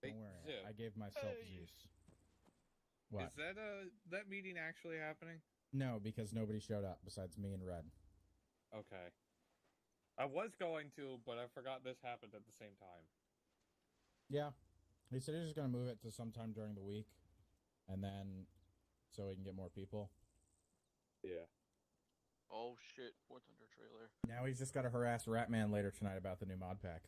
Don't worry, I gave myself Zeus. What? Is that meeting actually happening? No, because nobody showed up besides me and Red. Okay. I was going to, but I forgot this happened at the same time. Yeah. He said he's just going to move it to sometime during the week. And then, so we can get more people. Yeah. Oh shit, War Thunder trailer. Now he's just got to harass Ratman later tonight about the new mod pack.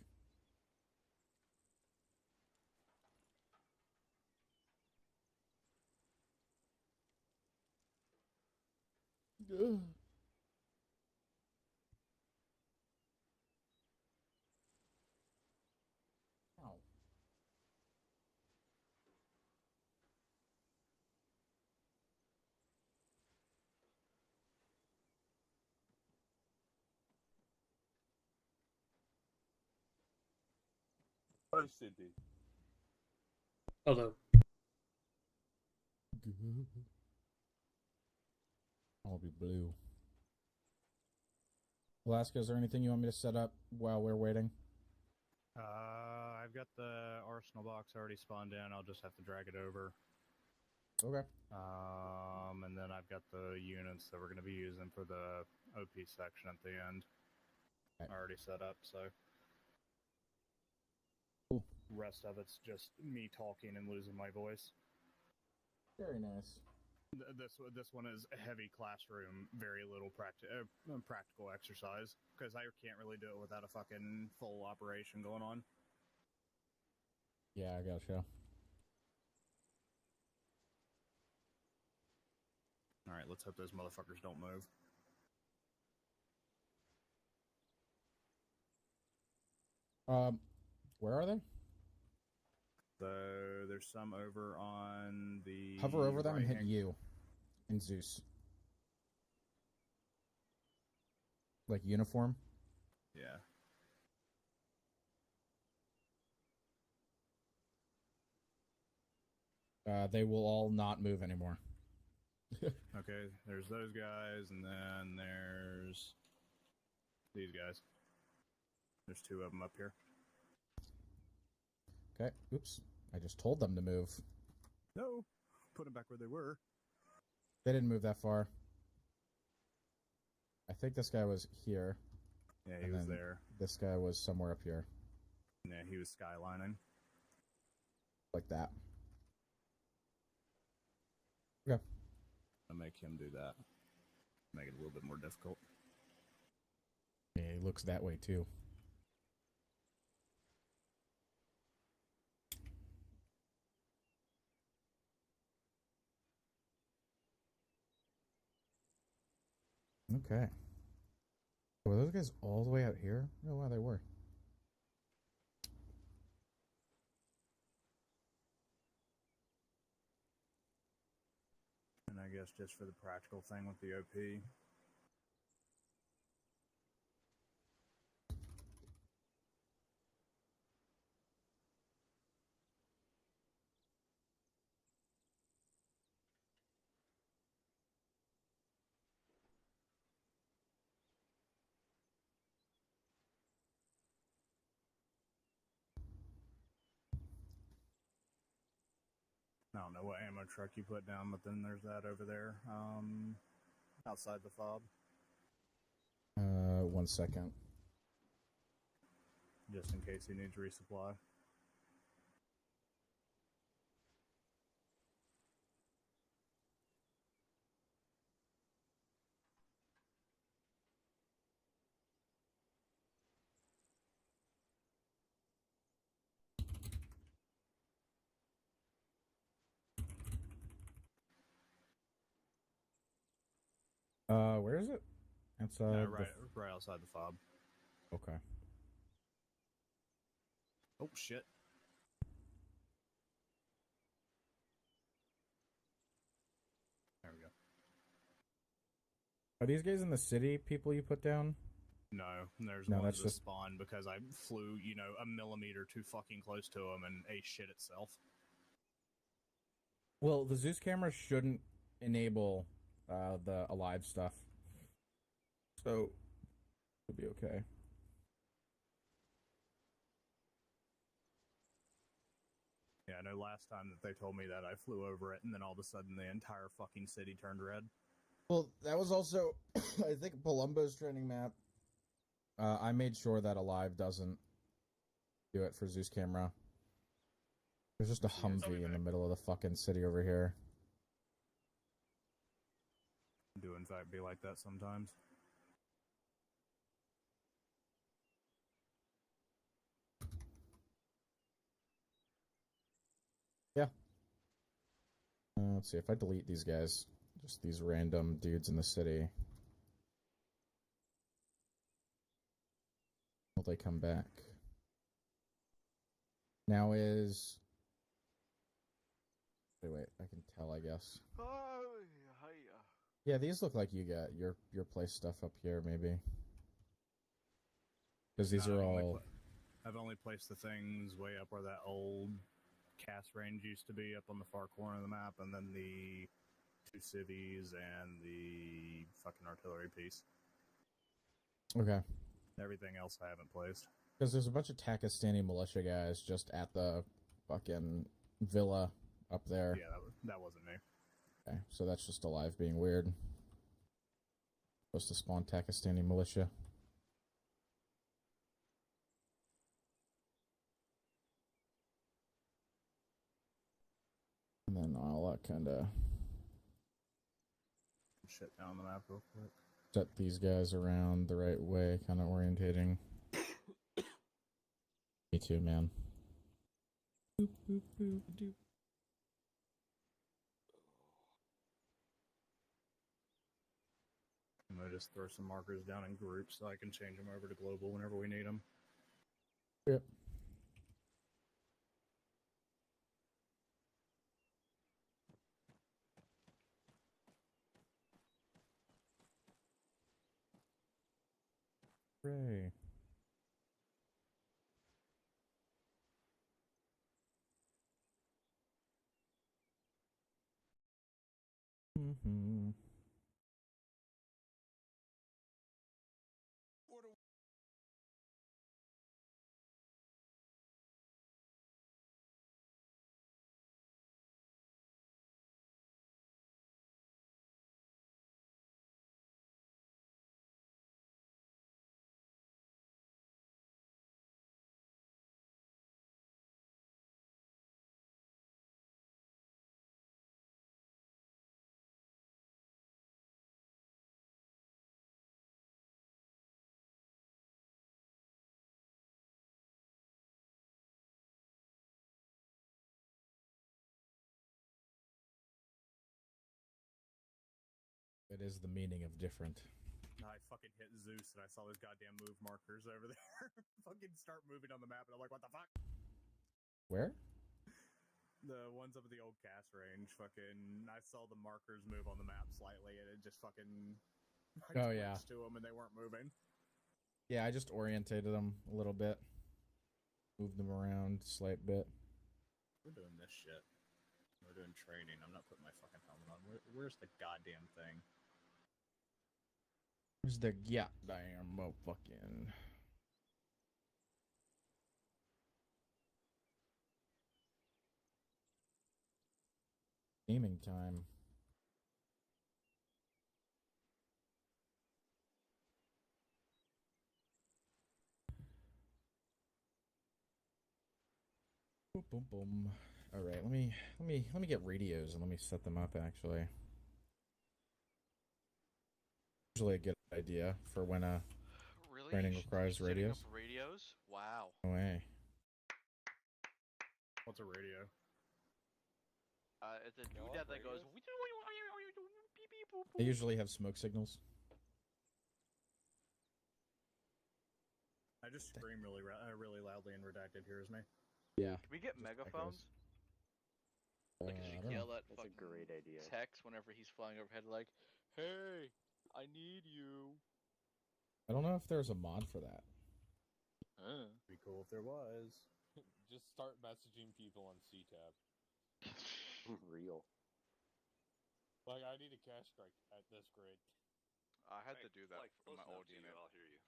Ugh. Ow. Hi, Cindy. Hello. I'll be blue. Alaska, is there anything you want me to set up while we're waiting? I've got the arsenal box already spawned in. I'll just have to drag it over. Okay. And then I've got the units that we're going to be using for the OP section at the end. Okay. Already set up, so. Cool. Rest of it's just me talking and losing my voice. Very nice. This one is a heavy classroom, very little practical exercise, because I can't really do it without a fucking full operation going on. Yeah, I gotcha. Alright, let's hope those motherfuckers don't move. Where are they? So there's some over on the Hover over them and hit right-hand- U in Zeus. Like uniform? Yeah. They will all not move anymore. Okay, there's those guys, and then there's these guys. There's two of them up here. Okay, oops. I just told them to move. No, put them back where they were. They didn't move that far. I think this guy was here. Yeah, he was there. This guy was somewhere up here. Yeah, he was skylining. Like that. Okay. I'll make him do that. Make it a little bit more difficult. Yeah, he looks that way too. Okay. Were those guys all the way out here? No, wow, they were. And I guess just for the practical thing with the OP. I don't know what ammo truck you put down, but then there's that over there, outside the fob. 1 second. Just in case he needs resupply. Where is it? Outside. Right outside the fob. Okay. Oh shit. There we go. Are these guys in the city? People you put down? No, there's No, ones that's that just- spawned because I flew, a millimeter too fucking close to them and ate shit itself. Well, the Zeus camera shouldn't enable the alive stuff, so it'll be okay. know last time that they told me that I flew over it, and then all of a sudden the entire fucking city turned red. Well, that was also, I think, Palumbo's training map. I made sure that Alive doesn't do it for Zeus camera. There's just a Humvee in the middle of the fucking city over here. Do in fact be like that sometimes. Yeah. Let's see, if I delete these guys, just these random dudes in the city, will they come back? Now is... Wait, I can tell, I guess. Yeah, these look like you got your place stuff up here, maybe. Because these are all... I've only placed the things way up where that old cast range used to be, up on the far corner of the map, and then the 2 cities and the fucking artillery piece. Okay. Everything else I haven't placed. Because there's a bunch of Takistani militia guys just at the fucking villa up there. Yeah, that wasn't me. Okay, so that's just Alive being weird. Supposed to spawn Takistani militia. And then I'll kind of Shit down the map real quick. set these guys around the right way, kind of orientating. Me too, man. Boop, boop, boop, doop. I'm gonna just throw some markers down in groups so I can change them over to global whenever we need them. Yep. Hooray. Mm-hmm. It is the meaning of different. I fucking hit Zeus and I saw those goddamn move markers over there. Fucking start moving on the map and I'm like, what the fuck? Where? The ones up at the old cast range, fucking, I saw the markers move on the map slightly and it just fucking... Oh, yeah. to them and they weren't moving. Yeah, I just orientated them a little bit. Moved them around a slight bit. We're doing this shit. We're doing training. I'm not putting my fucking helmet on. Where's the goddamn thing? Where's the goddamn motherfucking... Gaming time. Boom, boom, boom. All right, let me get radios and let me set them up. Actually, usually a good idea for when Really? training You should requires be setting radios. up radios? Wow. No way. What's a radio? It's a doodad that goes. They usually have smoke signals. I just scream really loudly and Redacted hears me. Yeah. Can we get megaphones? Like, you I should don't know. yell at That's a fucking great idea. Tex whenever he's flying overhead, like, "Hey, I need you." I don't know if there's a mod for that. Be cool if there was. Just start messaging people on CTAB. Real. Like, I need a cash strike at this grade. I had to do that for my old unit. I'll hear you.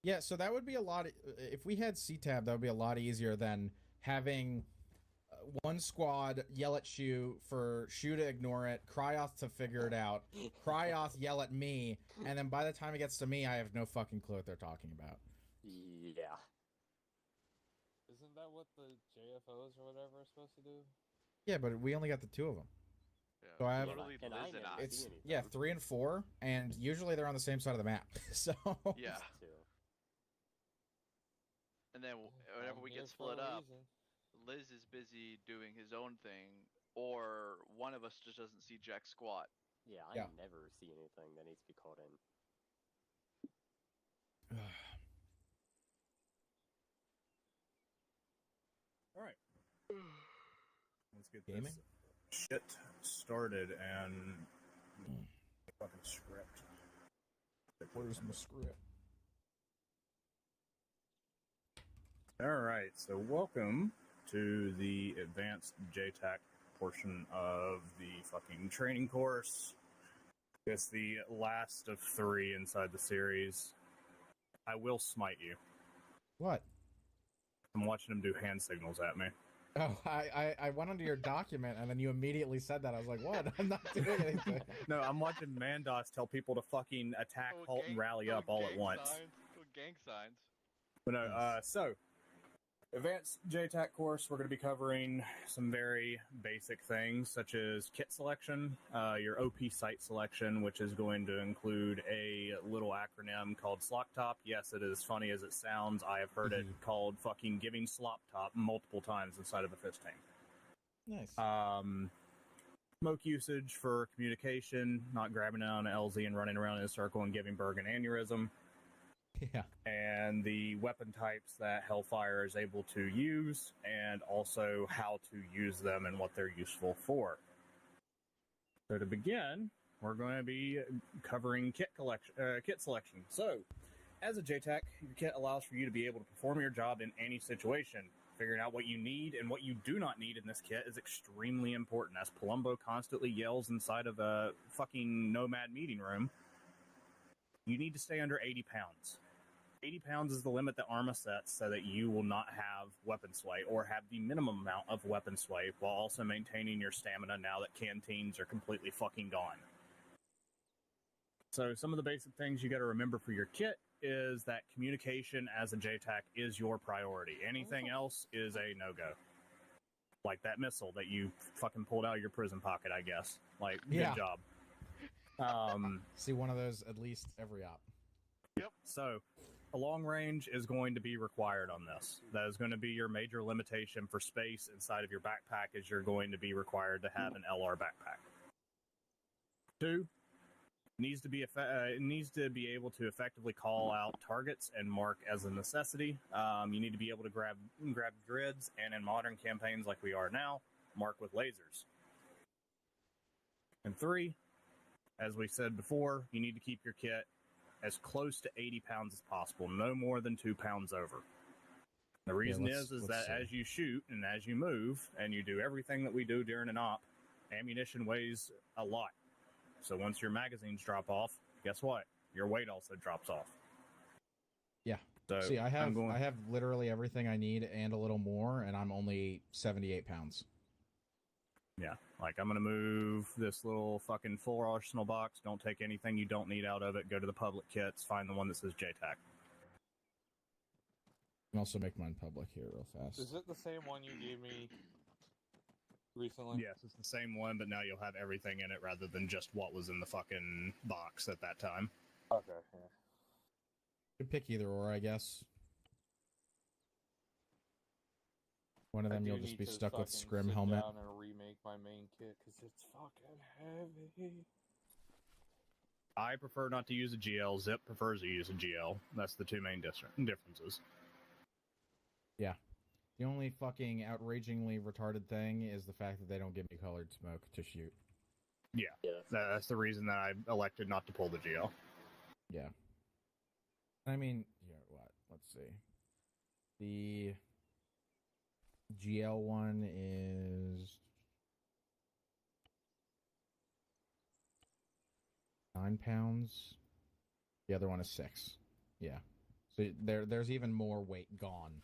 Yeah, so that would be a lot. If we had CTAB, that would be a lot easier than having one squad yell at Shu for Shu to ignore it, Cryoth to figure it out, Cryoth yell at me, and then by the time it gets to me, I have no fucking clue what they're talking about. Yeah. Isn't that what the JFOs or whatever are supposed to do? Yeah, but we only got the two of them. Yeah, So I have- literally And I Liz and never I. It's see anything. yeah, 3 and 4, and usually they're on the same side of the map. So Yeah, Too. and then whenever I'm we here get for a split up, reason. Liz is busy doing his own thing, or one of us just doesn't see jack squat. Yeah, I Yeah. never see anything that needs to be called in. All right. Let's get Gaming? this shit started and fucking script. where's my script? All right, so welcome to the advanced JTac portion of the fucking training course. It's the last of 3 inside the series. I will smite you. What? I'm watching him do hand signals at me. Oh, I went onto your document and then you immediately said that. I was like, what? I'm not doing anything. No, I'm watching Mandos tell people to fucking attack, halt, and rally up all at once. Gang signs. But no, Nice. so advanced JTac course, we're going to be covering some very basic things such as kit selection, your OP site selection, which is going to include a little acronym called SLOCTOP. Yes, it is funny as it sounds. I have heard it called fucking giving slop top multiple times inside of a fish tank. Nice. Smoke usage for communication, not grabbing it on an LZ and running around in a circle and giving Berg an aneurysm. Yeah. And the weapon types that Hellfire is able to use, and also how to use them and what they're useful for. So to begin, we're going to be covering kit selection. So, as a JTAC, your kit allows for you to be able to perform your job in any situation. Figuring out what you need and what you do not need in this kit is extremely important, as Palumbo constantly yells inside of a fucking nomad meeting room. You need to stay under 80 pounds. 80 pounds is the limit that Arma sets so that you will not have weapon sway or have the minimum amount of weapon sway while also maintaining your stamina now that canteens are completely fucking gone. So some of the basic things you got to remember for your kit is that communication as a JTAC is your priority. Anything else is a no-go. Like that missile that you fucking pulled out of your prison pocket, I guess. Like, Yeah. good job. See one of those at least every op. So, a long range is going to be required on this. That is going to be your major limitation for space inside of your backpack, is you're going to be required to have an LR backpack. 2, needs to be able to effectively call out targets and mark as a necessity. You need to be able to grab grids, and in modern campaigns like we are now, mark with lasers. And 3, as we said before, you need to keep your kit as close to 80 pounds as possible, no more than 2 pounds over. The reason is that see. as you shoot and as you move and you do everything that we do during an op, ammunition weighs a lot. So once your magazines drop off, guess what? Your weight also drops off. Yeah. So See, I I'm going. have literally everything I need and a little more, and I'm only 78 pounds. Yeah, like I'm gonna move this little fucking full arsenal box. Don't take anything you don't need out of it. Go to the public kits. Find the one that says JTac. Can also make mine public here real fast. Is it the same one you gave me recently? Yes, it's the same one, but now you'll have everything in it rather than just what was in the fucking box at that time. Okay. Yeah. You could pick either or, I guess. One of them I you'll do just need be to stuck with fucking scrim sit helmet. down and remake my main kit because it's fucking heavy. I prefer not to use a GL. Zip prefers to use a GL. That's the two main differences. Yeah. The only fucking outragingly retarded thing is the fact that they don't give me colored smoke to shoot. Yeah, Yeah, that's the reason that I elected not to pull the GL. Yeah. I mean, yeah, what? Let's see. The GL one is 9 pounds. The other one is 6. Yeah. So there's even more weight gone.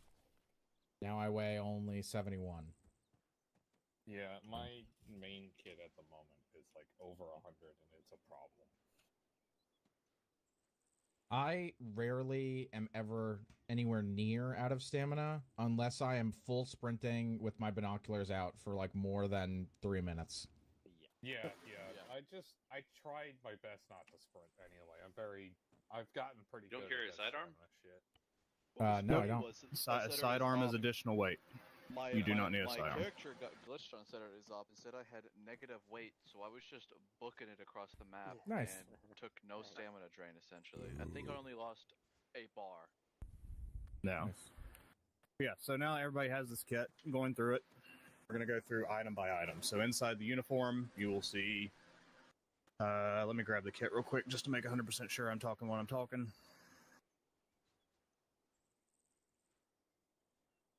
Now I weigh only 71. Yeah, my main kit at the moment is like over 100, and it's a problem. I rarely am ever anywhere near out of stamina unless I am full sprinting with my binoculars out for like more than 3 minutes. Yeah, Yeah. I tried my best not to sprint anyway. I've gotten pretty You don't good carry at a sidearm? stamina shit. What was No, I funny don't. was on Saturday's Sidearm is op, additional weight. My, You do my, not need a my sidearm. character got glitched on Saturday's op and said I had negative weight, so I was just booking it across the map Nice. and took no stamina drain, essentially. I think I only lost a bar. No. Nice. Yeah, so now everybody has this kit. Going through it. We're going to go through item by item. So inside the uniform, you will see... let me grab the kit real quick just to make 100% sure I'm talking what I'm talking.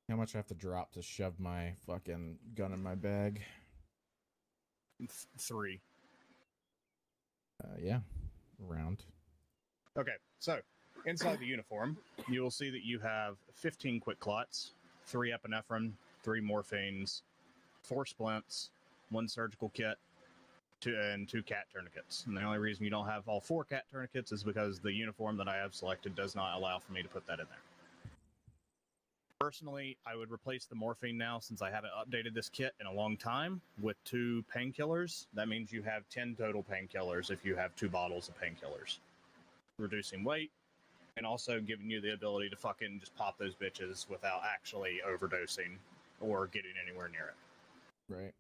How much I have to drop to shove my fucking gun in my bag? 3. Yeah, around. Okay, so inside the uniform, you will see that you have 15 quick clots, 3 epinephrine, 3 morphines, 4 splints, 1 surgical kit, and 2 cat tourniquets. And the only reason you don't have all 4 cat tourniquets is because the uniform that I have selected does not allow for me to put that in there. Personally, I would replace the morphine now since I haven't updated this kit in a long time with 2 painkillers. That means you have 10 total painkillers if you have 2 bottles of painkillers. Reducing weight and also giving you the ability to fucking just pop those bitches without actually overdosing or getting anywhere near it. Right.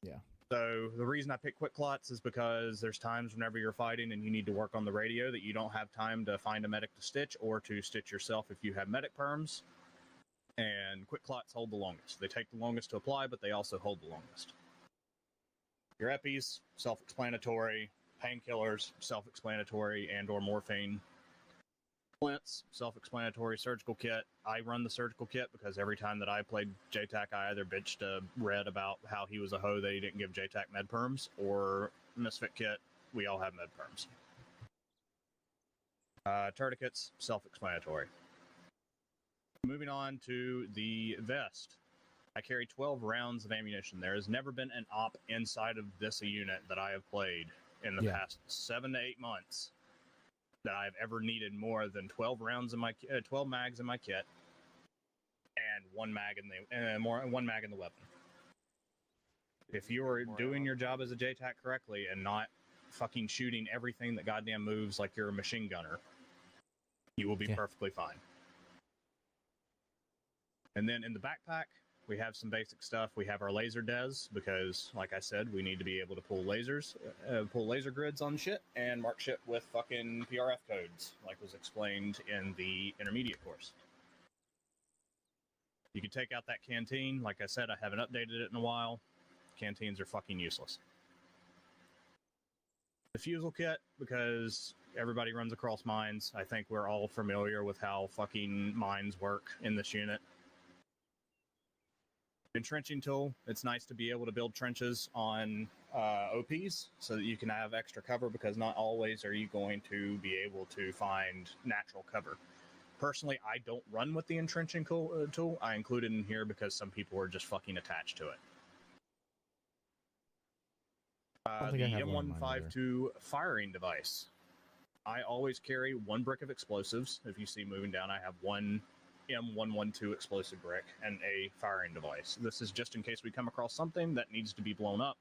Yeah. So the reason I pick quick clots is because there's times whenever you're fighting and you need to work on the radio that you don't have time to find a medic to stitch or to stitch yourself if you have medic perms. And quick clots hold the longest. They take the longest to apply, but they also hold the longest. Your epis, self-explanatory. Painkillers, self-explanatory, and or morphine. Splints, self-explanatory. Surgical kit. I run the surgical kit because every time that I played JTac, I either bitched Red about how he was a hoe that he didn't give JTac med perms, or Misfit kit, we all have med perms. Tourniquets, self-explanatory. Moving on to the vest. I carry 12 rounds of ammunition. There has never been an op inside of this unit that I have played in the past 7 to 8 months that I've ever needed more than 12 rounds in my 12 mags in my kit and one mag in the weapon. If you are doing your job as a JTac correctly and not fucking shooting everything that goddamn moves like you're a machine gunner, you will be perfectly fine. And then in the backpack, we have some basic stuff. We have our laser des because, like I said, we need to be able to pull lasers, pull laser grids on shit, and mark shit with fucking PRF codes, like was explained in the intermediate course. You can take out that canteen. Like I said, I haven't updated it in a while. Canteens are fucking useless. The fusel kit, because everybody runs across mines. I think we're all familiar with how fucking mines work in this unit. Entrenching tool. It's nice to be able to build trenches on OPs so that you can have extra cover, because not always are you going to be able to find natural cover. Personally, I don't run with the entrenching tool. I include it in here because some people are just fucking attached to it. The M152 firing device. I always carry 1 brick of explosives. If you see moving down, I have 1 M112 explosive brick and a firing device. This is just in case we come across something that needs to be blown up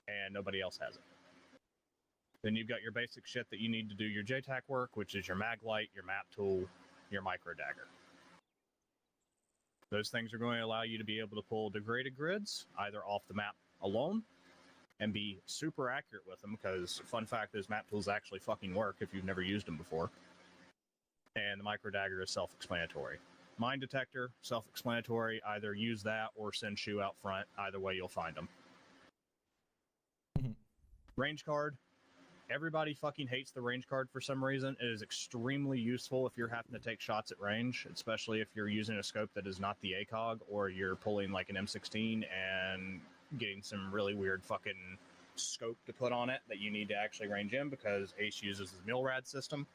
and nobody else has it. Then you've got your basic shit that you need to do your JTac work, which is your mag light, your map tool, your micro dagger. Those things are going to allow you to be able to pull degraded grids either off the map alone and be super accurate with them, because, fun fact, those map tools actually fucking work if you've never used them before. And the micro dagger is self-explanatory. Mine detector, self-explanatory. Either use that or send Shoe out front. Either way, you'll find them. Range card. Everybody fucking hates the range card for some reason. It is extremely useful if you're having to take shots at range, especially if you're using a scope that is not the ACOG, or you're pulling like an M16 and getting some really weird fucking scope to put on it that you need to actually range in, because Ace uses the MILRAD system.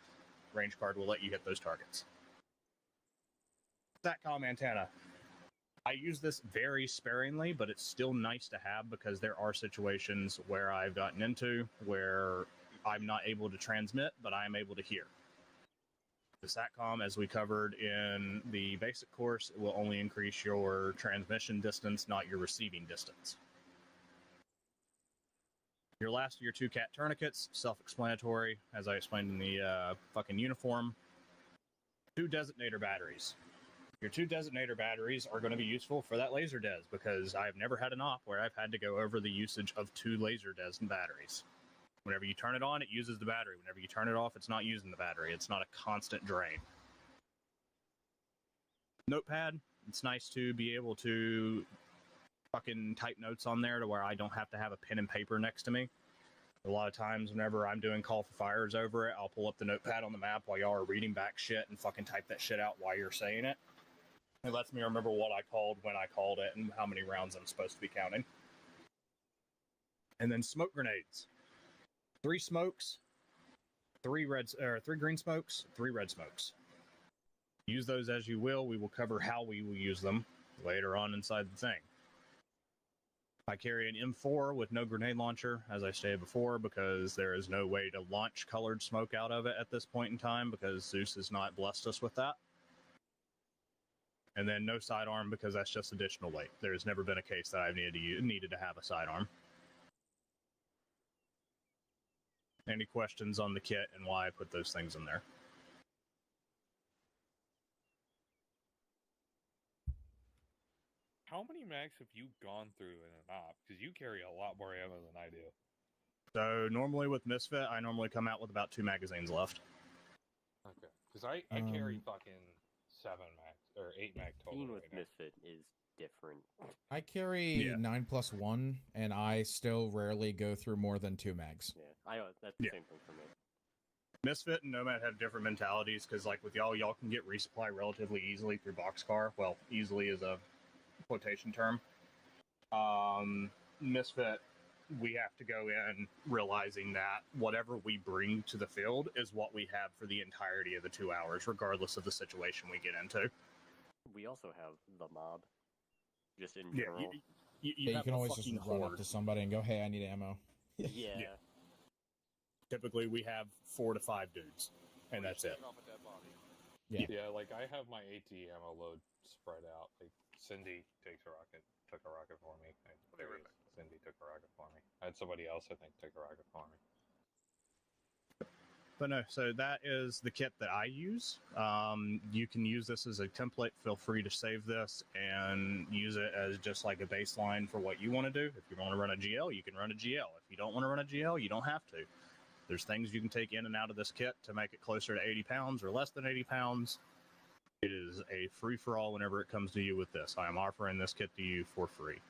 Range card will let you hit those targets. SATCOM antenna. I use this very sparingly, but it's still nice to have because there are situations where I've gotten into where I'm not able to transmit, but I am able to hear. The SATCOM, as we covered in the basic course, will only increase your transmission distance, not your receiving distance. Your last of your 2 cat tourniquets, self-explanatory, as I explained in the fucking uniform. 2 designator batteries. Your 2 designator batteries are going to be useful for that laser des because I've never had an op where I've had to go over the usage of 2 laser des and batteries. Whenever you turn it on, it uses the battery. Whenever you turn it off, it's not using the battery. It's not a constant drain. Notepad, it's nice to be able to fucking type notes on there to where I don't have to have a pen and paper next to me. A lot of times, whenever I'm doing call for fires over it, I'll pull up the notepad on the map while y'all are reading back shit and fucking type that shit out while you're saying it. It lets me remember what I called, when I called it, and how many rounds I'm supposed to be counting. And then smoke grenades. 3 smokes, 3 green smokes, 3 red smokes. Use those as you will. We will cover how we will use them later on inside the thing. I carry an M4 with no grenade launcher, as I stated before, because there is no way to launch colored smoke out of it at this point in time, because Zeus has not blessed us with that. And then no sidearm, because that's just additional weight. There's never been a case that I've needed to have a sidearm. Any questions on the kit and why I put those things in there? How many mags have you gone through in an op? Because you carry a lot more ammo than I do. So normally with Misfit, I normally come out with about 2 magazines left. Okay. Because I carry fucking 7 mags, or 8 mag total. Being with right now. Misfit is different. I carry Yeah. 9+1, and I still rarely go through more than 2 mags. Yeah, that's the same thing for me. Misfit and Nomad have different mentalities, because like with y'all can get resupply relatively easily through Boxcar. Well, easily is a quotation term. Misfit, we have to go in realizing that whatever we bring to the field is what we have for the entirety of the 2 hours, regardless of the situation we get into. We also have the mob, just in general. You have can the always just fucking run horde. up to somebody and go, hey, I need ammo. Yeah. Typically, we have 4 to 5 dudes, and that's it. Yeah, like I have my AT ammo load spread out. Like Cindy took a rocket for me. Cindy took a rocket for me. I had somebody else, I think, take a rocket for me. But no, so that is the kit that I use. You can use this as a template. Feel free to save this and use it as just like a baseline for what you want to do. If you want to run a GL, you can run a GL. If you don't want to run a GL, you don't have to. There's things you can take in and out of this kit to make it closer to 80 pounds or less than 80 pounds. It is a free-for-all whenever it comes to you with this. I am offering this kit to you for free.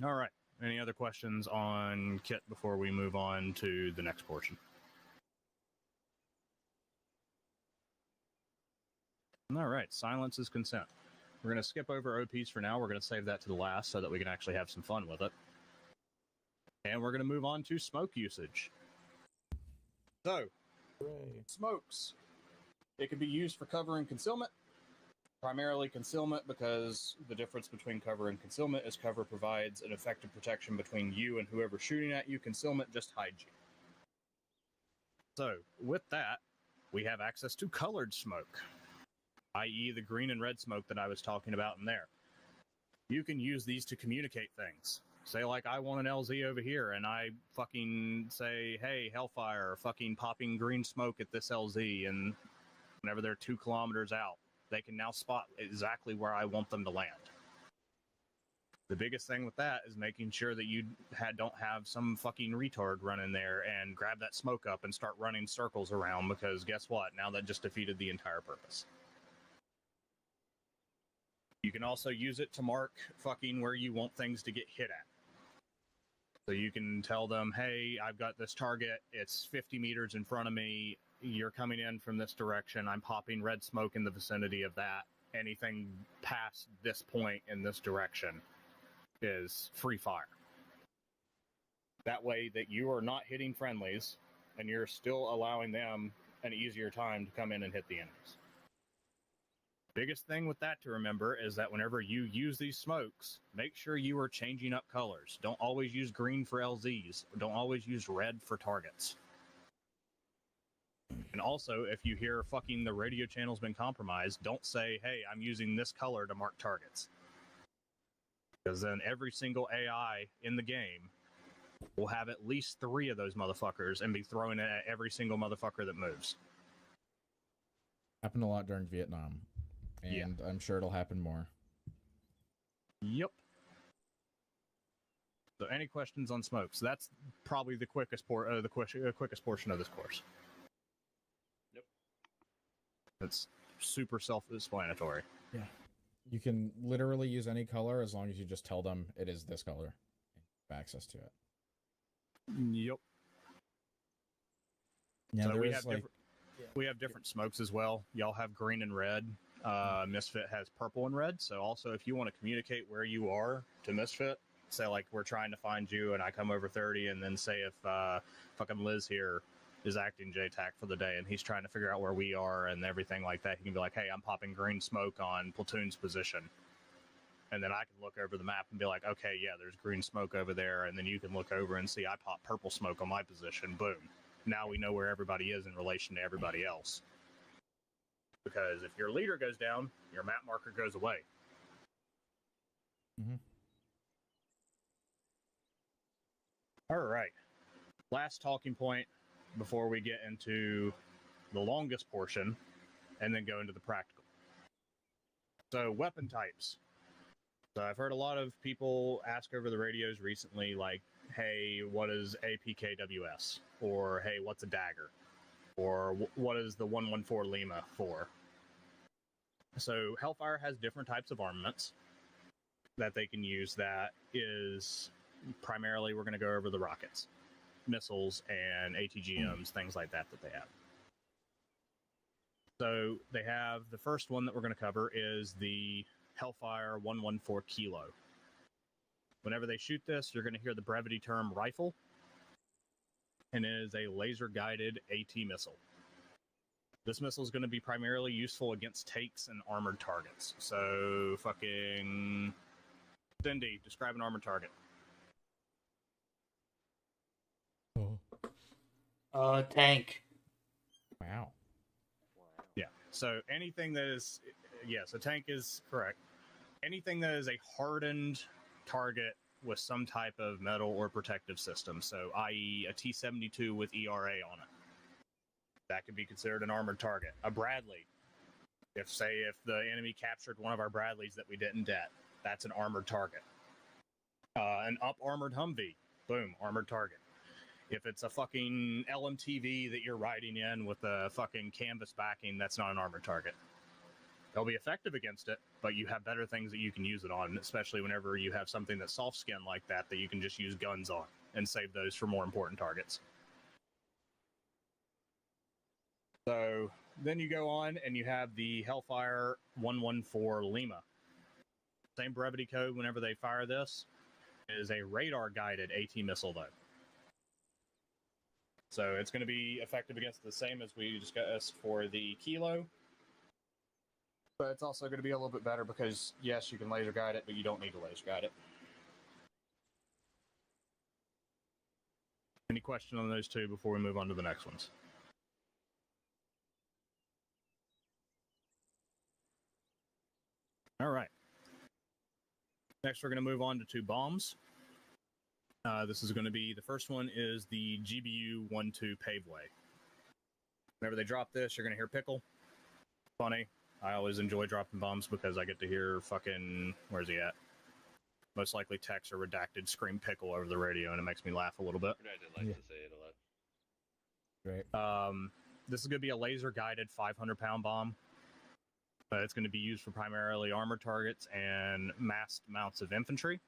All right. Any other questions on kit before we move on to the next portion? All right. Silence is consent. We're going to skip over OPs for now. We're going to save that to the last so that we can actually have some fun with it. And we're going to move on to smoke usage. So, smokes. It can be used for cover and concealment. Primarily concealment, because the difference between cover and concealment is cover provides an effective protection between you and whoever's shooting at you. Concealment just hides you. So, with that, we have access to colored smoke, i.e. the green and red smoke that I was talking about in there. You can use these to communicate things. Say, like, I want an LZ over here, and I fucking say, hey, Hellfire, fucking popping green smoke at this LZ, and whenever they're 2 kilometers out, they can now spot exactly where I want them to land. The biggest thing with that is making sure that you don't have some fucking retard run in there and grab that smoke up and start running circles around, because guess what? Now that just defeated the entire purpose. You can also use it to mark fucking where you want things to get hit at. So you can tell them, hey, I've got this target, it's 50 meters in front of me, you're coming in from this direction, I'm popping red smoke in the vicinity of that. Anything past this point in this direction is free fire. That way that you are not hitting friendlies, and you're still allowing them an easier time to come in and hit the enemies. Biggest thing with that to remember is that whenever you use these smokes, make sure you are changing up colors. Don't always use green for LZs. Don't always use red for targets. And also, if you hear fucking the radio channel's been compromised, don't say, hey, I'm using this color to mark targets. Because then every single AI in the game will have at least 3 of those motherfuckers and be throwing it at every single motherfucker that moves. Happened a lot during Vietnam. And I'm sure it'll happen more. Yep. So, any questions on smokes? That's probably the quickest quickest portion of this course. Nope. It's super self-explanatory. Yeah. You can literally use any color as long as you just tell them it is this color. Have access to it. Yep. Yeah, so there we is have like... we have different smokes as well. Y'all have green and red. Misfit has purple and red. So also, if you want to communicate where you are to Misfit, say like we're trying to find you, and I come over 30, and then say if fucking Liz here is acting JTac for the day, and he's trying to figure out where we are and everything like that, he can be like, "Hey, I'm popping green smoke on platoon's position," and then I can look over the map and be like, "Okay, yeah, there's green smoke over there," and then you can look over and see I pop purple smoke on my position. Boom. Now we know where everybody is in relation to everybody else. Because if your leader goes down, your map marker goes away. Mm-hmm. All right. Last talking point before we get into the longest portion and then go into the practical. So, weapon types. So, I've heard a lot of people ask over the radios recently, like, hey, what is APKWS? Or, hey, what's a dagger? Or, what is the 114 Lima for? So Hellfire has different types of armaments that they can use. That is primarily, we're going to go over the rockets, missiles, and ATGMs, things like that they have. So they have, the first one that we're going to cover is the Hellfire 114 Kilo. Whenever they shoot this, you're going to hear the brevity term rifle, and it is a laser-guided AT missile. This missile is going to be primarily useful against takes and armored targets. So, fucking... Cindy, describe an armored target. Tank. Wow. Yeah. So, anything that is... Yes, a tank is correct. Anything that is a hardened target with some type of metal or protective system. So, i.e. a T-72 with ERA on it. That could be considered an armored target. A Bradley. If the enemy captured one of our Bradleys that we didn't det, that's an armored target. An up-armored Humvee. Boom, armored target. If it's a fucking LMTV that you're riding in with a fucking canvas backing, that's not an armored target. They'll be effective against it, but you have better things that you can use it on, especially whenever you have something that's soft skin like that you can just use guns on and save those for more important targets. So then you go on and you have the Hellfire 114 Lima. Same brevity code whenever they fire this. It is a radar-guided AT missile, though. So it's going to be effective against the same as we discussed for the Kilo. But it's also going to be a little bit better because, yes, you can laser guide it, but you don't need to laser guide it. Any question on those two before we move on to the next ones? All right. Next, we're going to move on to 2 bombs. This is going to be, the first one is the GBU-12 Paveway. Whenever they drop this, you're going to hear Pickle. Funny. I always enjoy dropping bombs because I get to hear fucking, where's he at? Most likely text or redacted scream Pickle over the radio, and it makes me laugh a little bit. I did like to say it a lot. Great. This is going to be a laser-guided 500-pound bomb. It's going to be used for primarily armored targets and massed mounts of infantry.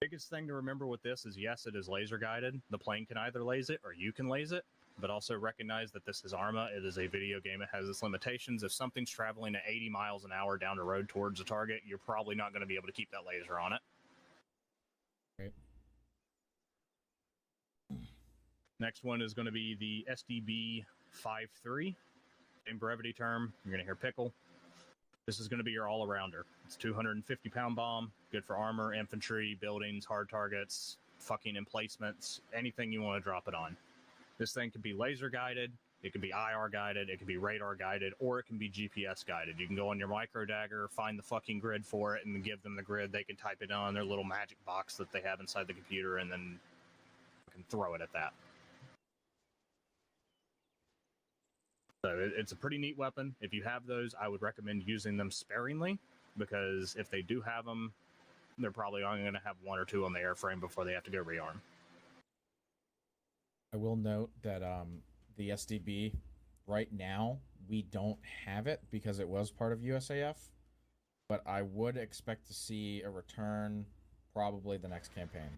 Biggest thing to remember with this is, yes, it is laser-guided. The plane can either laze it or you can laze it, but also recognize that this is ARMA. It is a video game. It has its limitations. If something's traveling at 80 miles an hour down the road towards a target, you're probably not going to be able to keep that laser on it. Great. Next one is going to be the SDB-53. Same brevity term. You're going to hear Pickle. This is going to be your all-arounder. It's a 250-pound bomb, good for armor, infantry, buildings, hard targets, fucking emplacements, anything you want to drop it on. This thing can be laser guided, it can be IR guided, it can be radar guided, or it can be GPS guided. You can go on your micro dagger, find the fucking grid for it, and then give them the grid. They can type it on their little magic box that they have inside the computer, and then fucking throw it at that. So it's a pretty neat weapon. If you have those, I would recommend using them sparingly, because if they do have them, they're probably only going to have one or two on the airframe before they have to go rearm. I will note that the SDB, right now, we don't have it because it was part of USAF, but I would expect to see a return probably the next campaign,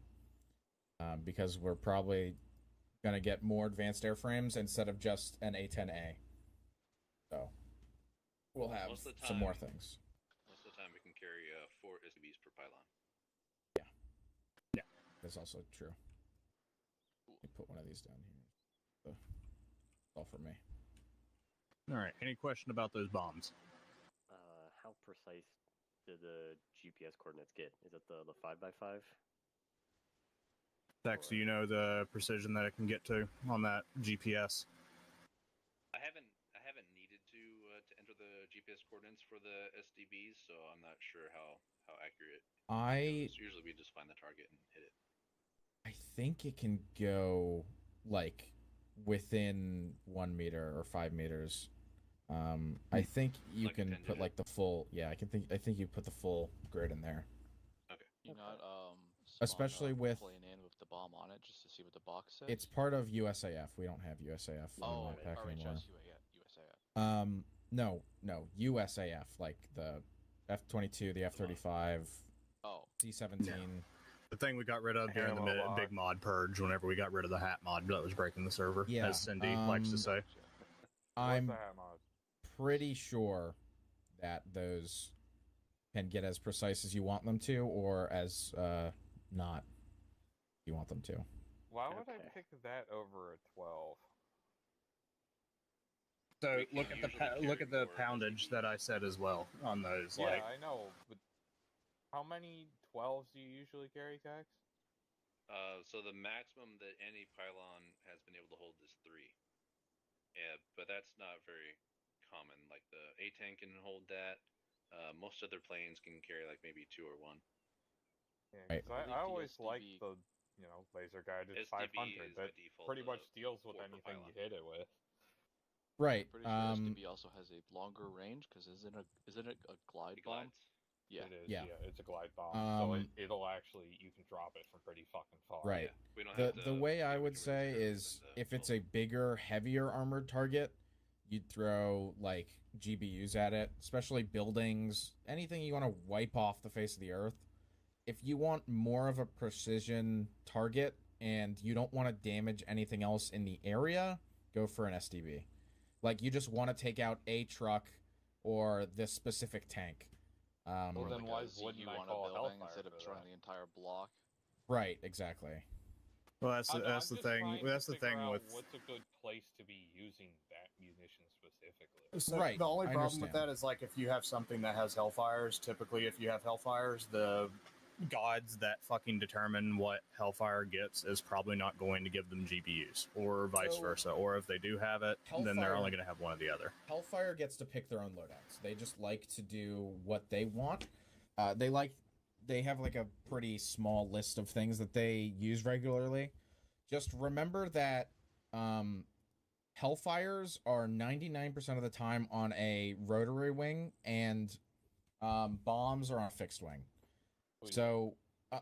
because we're probably going to get more advanced airframes instead of just an A-10A. So we'll have some more things. Most of the time we can carry 4 SDBs per pylon. Yeah, that's also true. Let me put one of these down here. So, all for me. All right. Any question about those bombs? How precise do the GPS coordinates get? Is it the 5x5? Dex, do you know the precision that it can get to on that GPS? I haven't needed to enter the GPS coordinates for the SDBs, so I'm not sure how accurate. Usually we just find the target and hit it. I think it can go like within 1 meter or 5 meters. I think you Like a can 10 put digit? like the full. Yeah, I think you put the full grid in there. You not Especially with- pulling in with the bomb on it just to see what the box says. It's part of USAF. We don't have USAF oh, on my pack anymore. USAF. No, USAF, like the F-22, the F-35, Oh, C-17. The thing we got rid of during the Analog. big mod purge, whenever we got rid of the hat mod that was breaking the server, Yeah, as Cindy likes to say. I'm What's the hat mod? pretty sure that those can get as precise as you want them to, or as not you want them to. Why would I Okay. pick that over a 12? So We can look at usually carry look at the more poundage that I said as well on those. Yeah, Like I know, but how many 12s do you usually carry, Tax? So the maximum that any pylon has been able to hold is 3. Yeah, but that's not very common. Like the A-10 can hold that. Most other planes can carry like maybe 2 or 1. Yeah, Right. 'cause I think I the always like SDB the laser guided SDB 500. is That by default pretty much deals with 4 per anything you pylon. hit it with. Right. pretty sure SDB also has a longer range because isn't it a glide It bomb? glides. Yeah. It is. Yeah. Yeah, it's a glide bomb, so Um, it'll actually you can drop it from pretty fucking far. Right. Yeah, we don't The have to, the way I we would can say register it is within the if it's phone. a bigger, heavier armored target, you'd throw like GBUs at it, especially buildings, anything you want to wipe off the face of the earth. If you want more of a precision target and you don't want to damage anything else in the area, go for an SDB. Like you just want to take out a truck or this specific tank. Well, Or then like why a ZU wouldn't I on call a building Hellfire instead of for throwing that? the entire block. Right, exactly. well, that's I'm the just thing. trying to That's the figure thing out with. what's a good place to be using that munition specifically. So Right, the only I problem with understand. that is like if you have something that has Hellfires, typically if you have Hellfires, the gods that fucking determine what Hellfire gets is probably not going to give them GPUs, or vice So- versa. Or if they do have it, then they're Hellfire- only going to have one or the other. Hellfire gets to pick their own loadouts. They just like to do what they want. They have like a pretty small list of things that they use regularly. Just remember that Hellfires are 99% of the time on a rotary wing, and bombs are on a fixed wing. So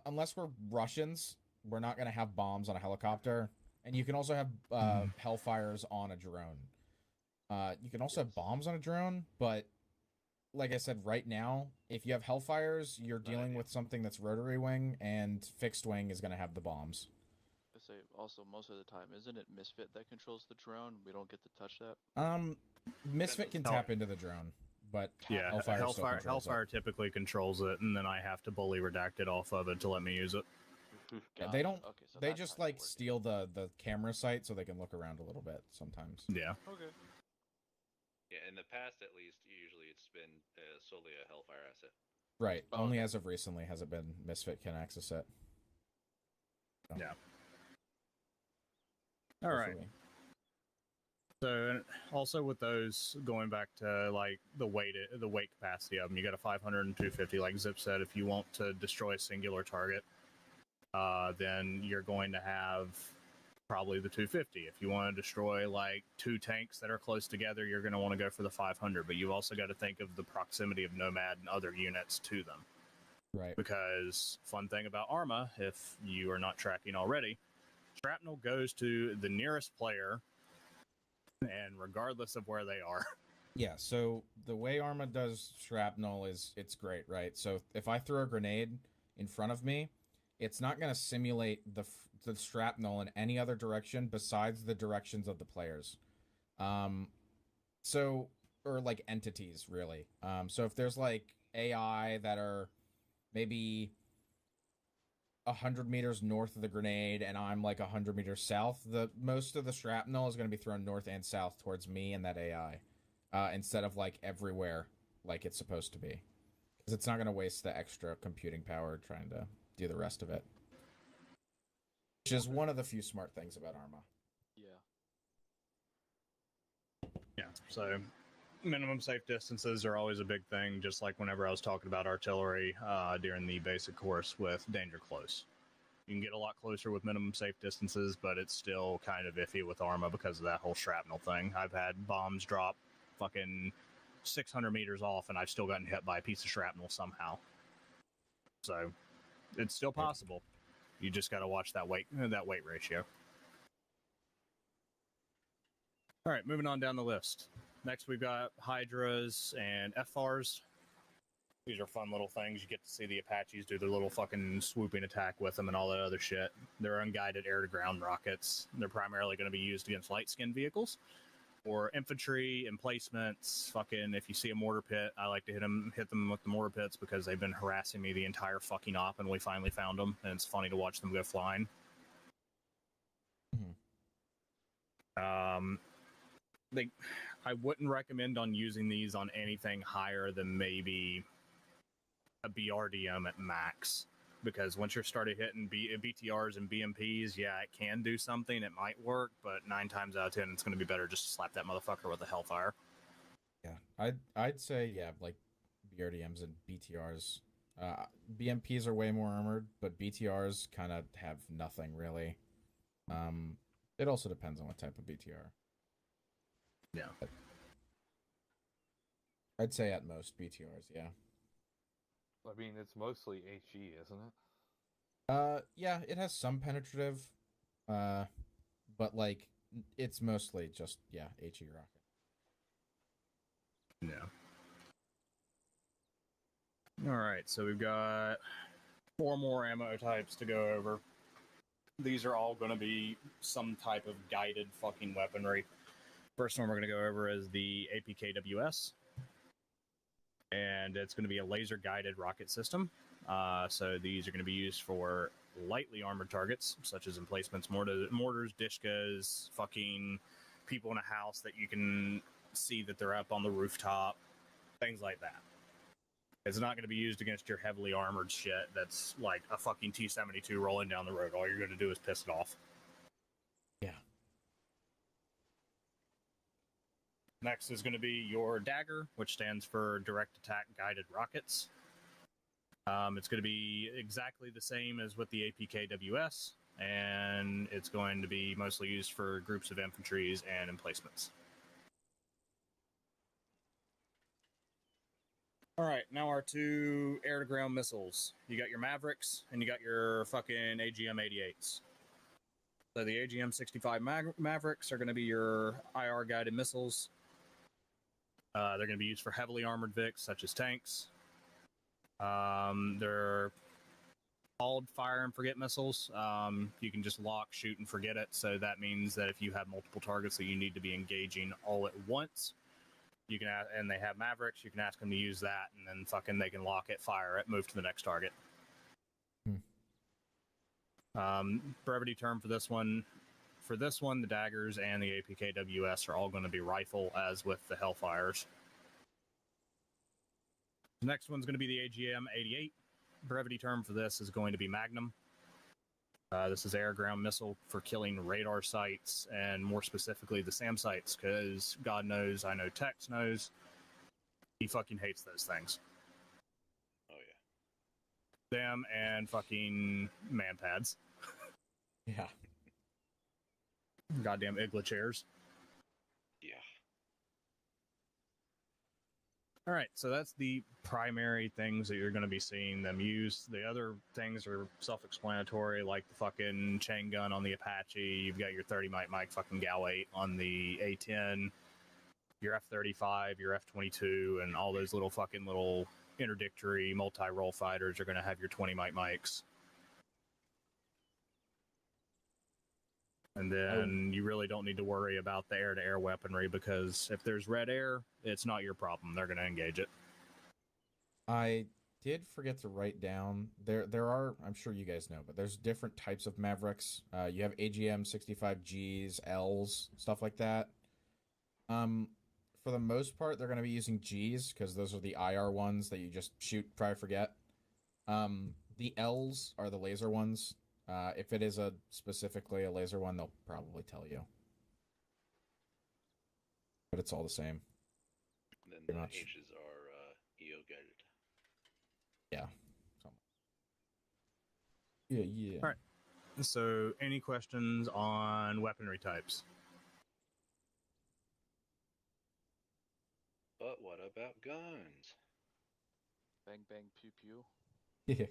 unless we're Russians, we're not going to have bombs on a helicopter. And you can also have Hellfires on a drone. You can also have bombs on a drone, but like I said, right now, if you have Hellfires, you're dealing with something that's rotary wing, and fixed wing is going to have the bombs. I say also most of the time, isn't it Misfit that controls the drone? We don't get to touch that. Misfit can tap into the drone, but Yeah, Hellfire still controls Hellfire typically controls it, and then I have to bully redact it off of it to let me use it. Yeah, Got they it. don't. Okay, so They that's just how like it works. steal the camera site so they can look around a little bit sometimes. Yeah. Okay. Yeah, in the past, at least, usually it's been solely a Hellfire asset. Right. Oh, Only okay. as of recently has it been Misfit can access it. So, Yeah. good All for right. me. So also with those, going back to like the weight capacity of them, you got a 500 and 250. Like Zip said, if you want to destroy a singular target, then you're going to have probably the 250. If you want to destroy like 2 tanks that are close together, you're going to want to go for the 500. But you've also got to think of the proximity of Nomad and other units to them. Right. Because fun thing about Arma, if you are not tracking already, shrapnel goes to the nearest player, and regardless of where they are. Yeah, so the way Arma does shrapnel is it's great, right? So if I throw a grenade in front of me, it's not going to simulate the shrapnel in any other direction besides the directions of the players. So or like entities really. So if there's like AI that are maybe 100 meters north of the grenade and I'm like 100 meters south, the most of the shrapnel is going to be thrown north and south towards me and that AI, instead of like everywhere like it's supposed to be, because it's not going to waste the extra computing power trying to do the rest of it, which is one of the few smart things about Arma. Yeah. Yeah, so minimum safe distances are always a big thing, just like whenever I was talking about artillery during the basic course with danger close. You can get a lot closer with minimum safe distances, but it's still kind of iffy with Arma because of that whole shrapnel thing. I've had bombs drop fucking 600 meters off, and I've still gotten hit by a piece of shrapnel somehow. So it's still possible. You just got to watch that weight ratio. All right, moving on down the list. Next, we've got Hydras and FRs. These are fun little things. You get to see the Apaches do their little fucking swooping attack with them and all that other shit. They're unguided air-to-ground rockets. They're primarily going to be used against light-skinned vehicles or infantry, emplacements. Fucking, if you see a mortar pit, I like to hit them with the mortar pits because they've been harassing me the entire fucking op, and we finally found them, and it's funny to watch them go flying. Mm-hmm. I wouldn't recommend on using these on anything higher than maybe a BRDM at max, because once you're started hitting BTRs and BMPs, yeah, it can do something. It might work, but 9 times out of 10, it's going to be better just to slap that motherfucker with a Hellfire. Yeah, I'd say like BRDMs and BTRs. BMPs are way more armored, but BTRs kind of have nothing really. It also depends on what type of BTR. Yeah. But I'd say at most BTRs, yeah. I mean, it's mostly HE, isn't it? Yeah, it has some penetrative, but like it's mostly just HE rocket. Yeah. All right, so we've got 4 more ammo types to go over. These are all going to be some type of guided fucking weaponry. First one we're going to go over is the APKWS, and it's going to be a laser-guided rocket system. So these are going to be used for lightly armored targets, such as emplacements, mortars, dishkas, fucking people in a house that you can see that they're up on the rooftop, things like that. It's not going to be used against your heavily armored shit that's like a fucking T-72 rolling down the road. All you're going to do is piss it off. Yeah. Next is going to be your Dagger, which stands for Direct Attack Guided Rockets. It's going to be exactly the same as with the APKWS, and it's going to be mostly used for groups of infantries and emplacements. All right, now our 2 air-to-ground missiles. You got your Mavericks, and you got your fucking AGM-88s. So the AGM-65 Mavericks are going to be your IR-guided missiles. They're going to be used for heavily armored Vics, such as tanks. They're called fire and forget missiles. You can just lock, shoot, and forget it. So that means that if you have multiple targets that you need to be engaging all at once, you can and they have Mavericks, you can ask them to use that, and then fucking they can lock it, fire it, move to the next target. Brevity term for this one, for this one, the daggers and the APKWS are all going to be rifle, as with the Hellfires. The next one's going to be the AGM-88. Brevity term for this is going to be Magnum. This is air-ground missile for killing radar sites, and more specifically the SAM sites, because God knows, I know Tex knows, he fucking hates those things. Oh yeah. Them and fucking man pads. Yeah. Goddamn Igla chairs. Yeah. All right, so that's the primary things that you're going to be seeing them use. The other things are self-explanatory, like the fucking chain gun on the Apache. You've got your 30 mic fucking Gal 8 on the A10, your F-35, your F-22, and all those little interdictory multi-role fighters are going to have your 20 mics. And then you really don't need to worry about the air-to-air weaponry, because if there's red air, it's not your problem. They're going to engage it. I did forget to write down, there are, I'm sure you guys know, but there's different types of Mavericks. You have AGM 65Gs, Ls, stuff like that. For the most part, they're going to be using Gs, because those are the IR ones that you just shoot, try, forget. The Ls are the laser ones. If it is specifically a laser one, they'll probably tell you. But it's all the same. Then Pretty the much. H's are EO guided. Yeah. Yeah. All right. So, any questions on weaponry types? But what about guns? Bang bang pew pew.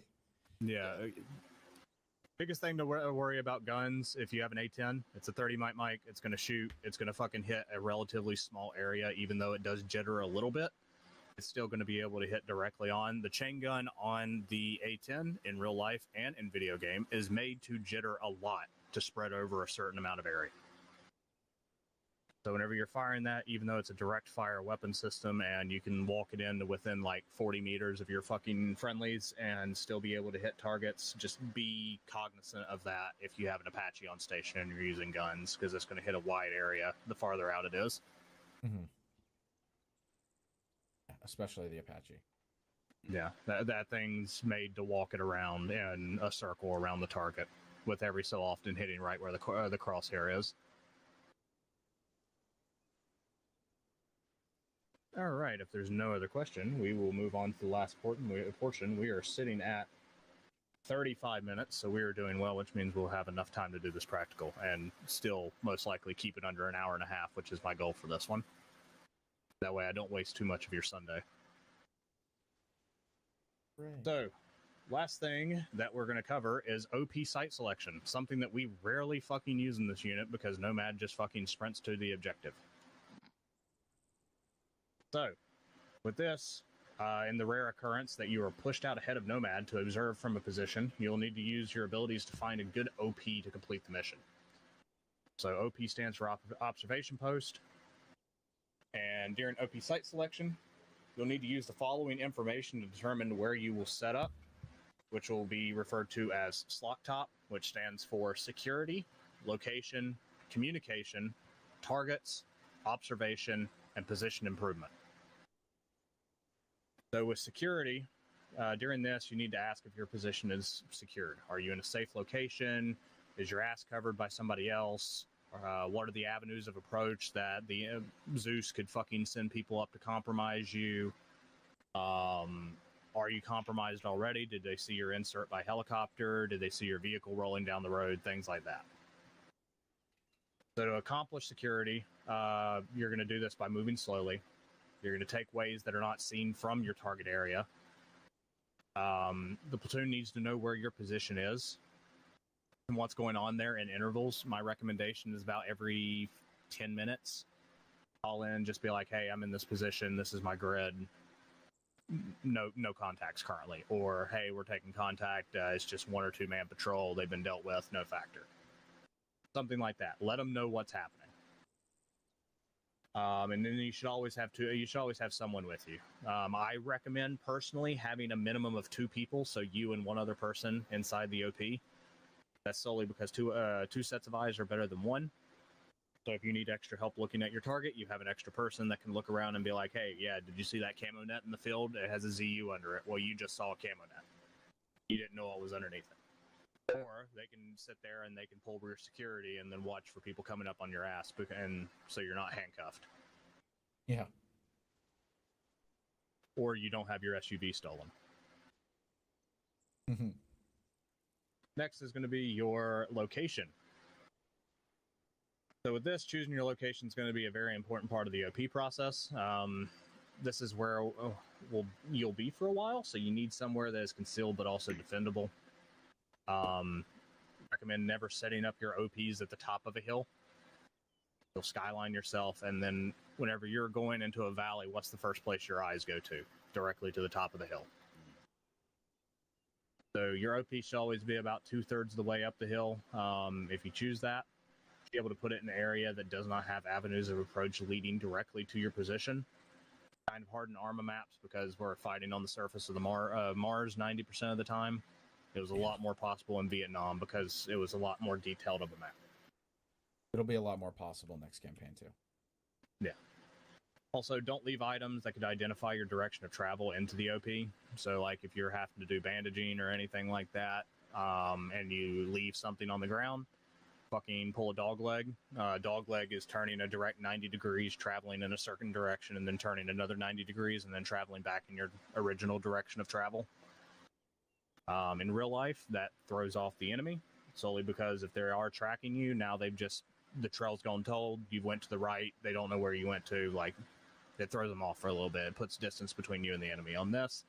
Yeah. Biggest thing to worry about guns, if you have an A10, it's a 30 mic, it's going to shoot, it's going to fucking hit a relatively small area, even though it does jitter a little bit. It's still going to be able to hit directly on. The chain gun on the A10 in real life and in video game is made to jitter a lot to spread over a certain amount of area. So whenever you're firing that, even though it's a direct fire weapon system and you can walk it in to within like 40 meters of your fucking friendlies and still be able to hit targets, just be cognizant of that if you have an Apache on station and you're using guns, because it's going to hit a wide area the farther out it is. Mm-hmm. Especially the Apache. Yeah, that thing's made to walk it around in a circle around the target, with every so often hitting right where the crosshair is. All right, if there's no other question, we will move on to the last portion. We are sitting at 35 minutes, so we are doing well, which means we'll have enough time to do this practical and still most likely keep it under an hour and a half, which is my goal for this one. That way I don't waste too much of your Sunday. Right. So, last thing that we're going to cover is OP site selection, something that we rarely fucking use in this unit because Nomad just fucking sprints to the objective. So, with this, in the rare occurrence that you are pushed out ahead of Nomad to observe from a position, you'll need to use your abilities to find a good OP to complete the mission. So, OP stands for Observation Post, and during OP site selection, you'll need to use the following information to determine where you will set up, which will be referred to as SLOCTOP, which stands for Security, Location, Communication, Targets, Observation, and Position Improvement. So with security, during this, you need to ask if your position is secured. Are you in a safe location? Is your ass covered by somebody else? What are the avenues of approach that the Zeus could fucking send people up to compromise you? Are you compromised already? Did they see your insert by helicopter? Did they see your vehicle rolling down the road? Things like that. So to accomplish security, you're going to do this by moving slowly. You're going to take ways that are not seen from your target area. The platoon needs to know where your position is and what's going on there in intervals. My recommendation is about every 10 minutes. Call in, just be like, hey, I'm in this position. This is my grid. No contacts currently. Or, hey, we're taking contact. It's just 1 or 2 man patrol. They've been dealt with. No factor. Something like that. Let them know what's happening. And then you should always have someone with you. I recommend personally having a minimum of 2 people, so you and one other person inside the OP. That's solely because two sets of eyes are better than one. So if you need extra help looking at your target, you have an extra person that can look around and be like, hey, yeah, did you see that camo net in the field? It has a ZU under it. Well, you just saw a camo net. You didn't know what was underneath it. Or they can sit there and they can pull rear security and then watch for people coming up on your ass, and so you're not handcuffed. Yeah. Or you don't have your SUV stolen. Mhm. Next is going to be your location. So with this, choosing your location is going to be a very important part of the OP process. This is where you'll be for a while, so you need somewhere that is concealed but also defendable. Recommend never setting up your OPs at the top of a hill. You'll skyline yourself, and then whenever you're going into a valley, what's the first place your eyes go to? Directly to the top of the hill. So your OP should always be about 2/3 of the way up the hill. If you choose that, be able to put it in an area that does not have avenues of approach leading directly to your position. Kind of hard in ARMA maps because we're fighting on the surface of the Mars 90% of the time. It was a lot more possible in Vietnam because it was a lot more detailed of a map. It'll be a lot more possible next campaign too. Yeah. Also, don't leave items that could identify your direction of travel into the OP. So, like if you're having to do bandaging or anything like that, and you leave something on the ground, fucking pull a dog leg. Dog leg is turning a direct 90 degrees, traveling in a certain direction, and then turning another 90 degrees, and then traveling back in your original direction of travel. In real life, that throws off the enemy, solely because if they are tracking you, now the trail's gone told, you went to the right, they don't know where you went to, like, it throws them off for a little bit. It puts distance between you and the enemy. On this,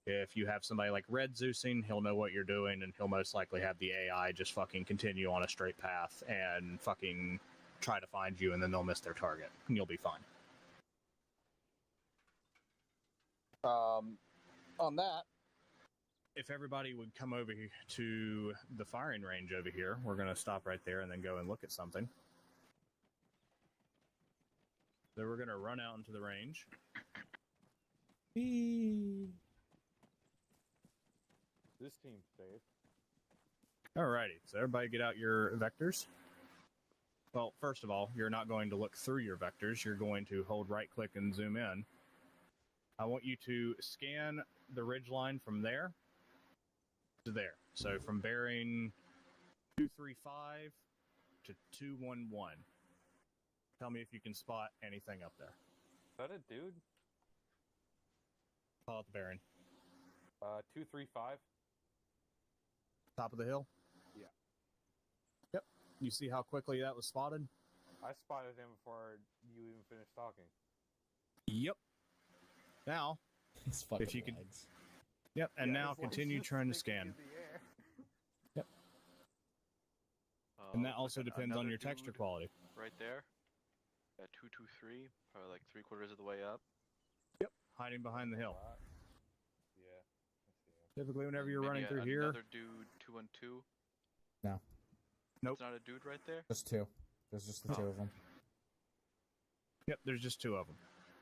if you have somebody like Red Zeusing, he'll know what you're doing, and he'll most likely have the AI just fucking continue on a straight path and fucking try to find you, and then they'll miss their target, and you'll be fine. On that, if everybody would come over to the firing range over here, we're going to stop right there and then go and look at something. So we're going to run out into the range. This team's safe. Alrighty, so everybody get out your vectors. Well, first of all, you're not going to look through your vectors. You're going to hold right-click and zoom in. I want you to scan the ridgeline from there to there. So from bearing 235 to 211. Tell me if you can spot anything up there. Is that a dude? Call out the bearing. 235. Top of the hill? Yeah. Yep. You see how quickly that was spotted? I spotted him before you even finished talking. Yep. Now, It's fucking if you could... legs. Yep, and Yeah, now his leg's continue just trying to sticking scan. in the air. Yep. And that also depends on your texture quality. Right there. At 223, probably like 3/4 of the way up. Yep, hiding behind the hill. Yeah, I see him. Typically, whenever And you're running maybe through here... Another dude 212. No. Nope. It's not a dude right there. Just two. There's just the two of them. Yep, there's just two of them.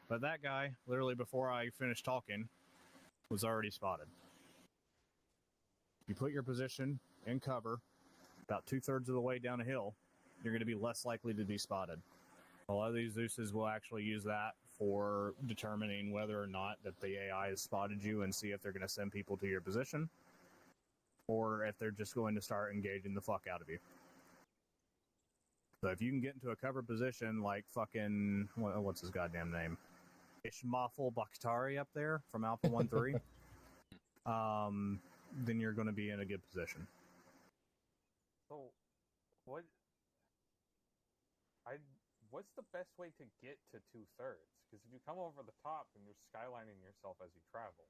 But that guy, literally before I finished talking, was already spotted. You put your position in cover about 2/3 of the way down a hill, you're going to be less likely to be spotted. A lot of these Zeuses will actually use that for determining whether or not that the AI has spotted you and see if they're going to send people to your position, or if they're just going to start engaging the fuck out of you. So if you can get into a cover position like fucking, what's his goddamn name? Ishmafal Bakhtari up there from Alpha 1-3, then you're going to be in a good position. So, what's the best way to get to 2/3? Because if you come over the top and you're skylining yourself as you travel.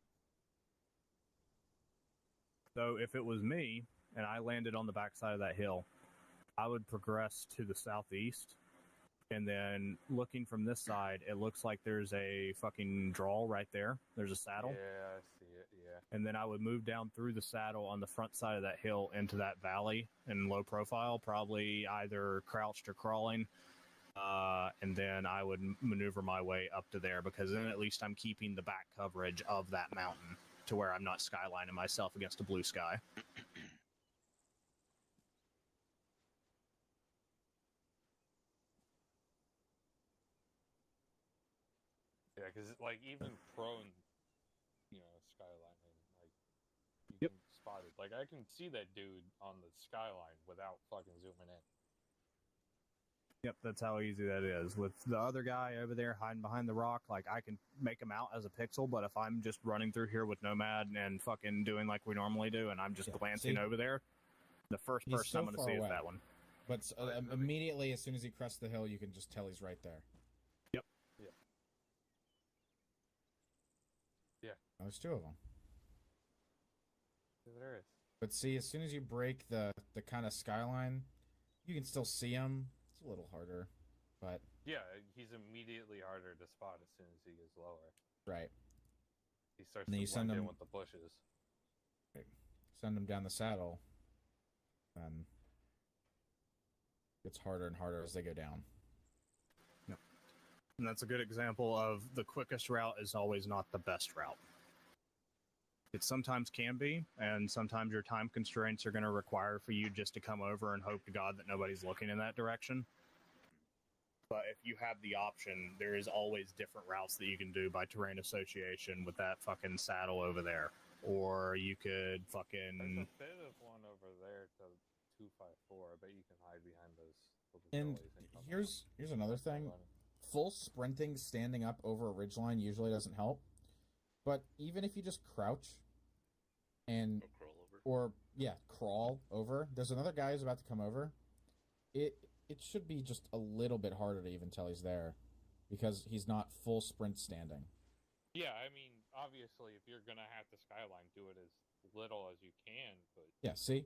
So if it was me and I landed on the backside of that hill, I would progress to the southeast, and then looking from this side, it looks like there's a fucking draw right there. There's a saddle. Yeah, I see it, yeah. And then I would move down through the saddle on the front side of that hill into that valley in low profile, probably either crouched or crawling. And then I would maneuver my way up to there, because then at least I'm keeping the back coverage of that mountain to where I'm not skylining myself against a blue sky. Yeah, because like even prone, skyline, and like you Yep. can spot it. Like I can see that dude on the skyline without fucking zooming in. Yep, that's how easy that is. With the other guy over there hiding behind the rock, like I can make him out as a pixel, but if I'm just running through here with Nomad and fucking doing like we normally do, and I'm just glancing see? over there, the first He's person so I'm going to far see away. is that one. But immediately, as soon as he crests the hill, you can just tell he's right there. Yep. Yeah. Yeah. Oh, there's two of them. Yeah, there is. But see, as soon as you break the kind of skyline, you can still see him. It's a little harder, but Yeah, he's immediately harder to spot as soon as he gets lower. right. He starts And then to you send blend in him- with the bushes. Send him down the saddle, and it's harder and harder as they go down. Yep. And that's a good example of the quickest route is always not the best route. It sometimes can be, and sometimes your time constraints are going to require for you just to come over and hope to God that nobody's looking in that direction. But if you have the option, there is always different routes that you can do by terrain association with that fucking saddle over there. Or you could There's fucking... a bit of one over there to 254. I bet you can hide behind those little And gullies and come here's another thing. Full sprinting standing up over a ridgeline usually doesn't help. But even if you just crouch and Or crawl over. crawl over, there's another guy who's about to come over. It should be just a little bit harder to even tell he's there because he's not full sprint standing. Yeah, I mean, obviously, if you're gonna have to skyline, do it as little as you can. But Yeah, see?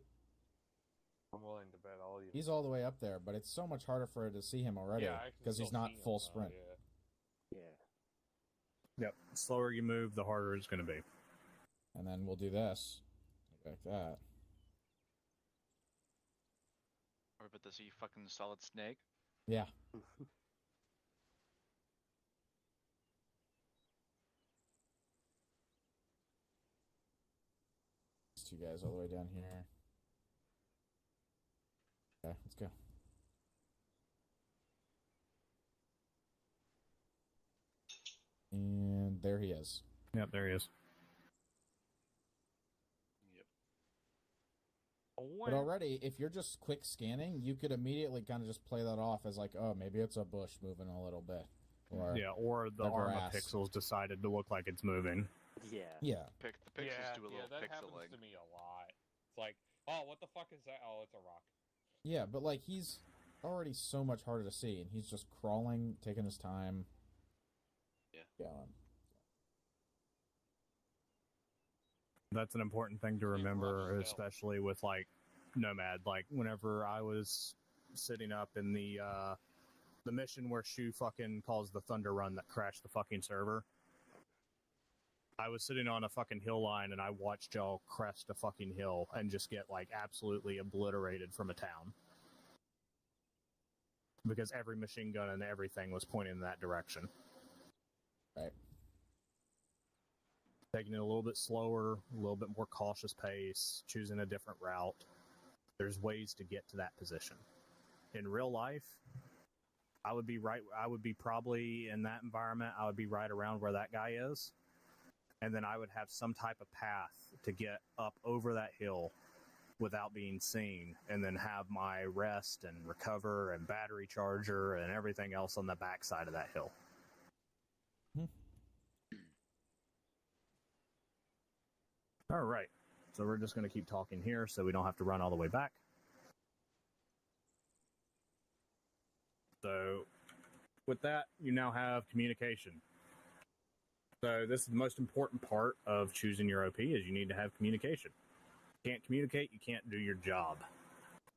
I'm willing to bet all you. He's all the way up there, but it's so much harder for it to see him already Yeah, I can because he's still not see him, full though, sprint. Yeah. Yeah. Yep. The slower you move, the harder it's going to be. And then we'll do this. Like that. Or about to see fucking solid snake. Yeah. These two guys all the way down here. Okay, let's go. And there he is. Yep, there he is. Yep. But already, if you're just quick scanning, you could immediately kind of just play that off as like, oh, maybe it's a bush moving a little bit. Or, Yeah, or the the Arma grass. pixels decided to look like it's moving. Yeah. yeah. The pixels Yeah, do a little that happens pixeling. to me a lot. It's like, oh, what the fuck is that? Oh, it's a rock. Yeah, but like he's already so much harder to see, and he's just crawling, taking his time. Yeah. Going. That's an important thing to Keep remember, running, especially with like Nomad. Like whenever I was sitting up in the mission where Shu fucking calls the Thunder Run that crashed the fucking server. I was sitting on a fucking hill line and I watched y'all crest a fucking hill and just get like absolutely obliterated from a town. Because every machine gun and everything was pointing in that direction. Right. Taking it a little bit slower, a little bit more cautious pace, choosing a different route. There's ways to get to that position. In real life, I would be probably in that environment, I would be right around where that guy is. And then I would have some type of path to get up over that hill without being seen, and then have my rest and recover and battery charger and everything else on the backside of that hill. All right, so we're just going to keep talking here so we don't have to run all the way back. So with that, you now have communication. So this is the most important part of choosing your OP is you need to have communication. You can't communicate, you can't do your job.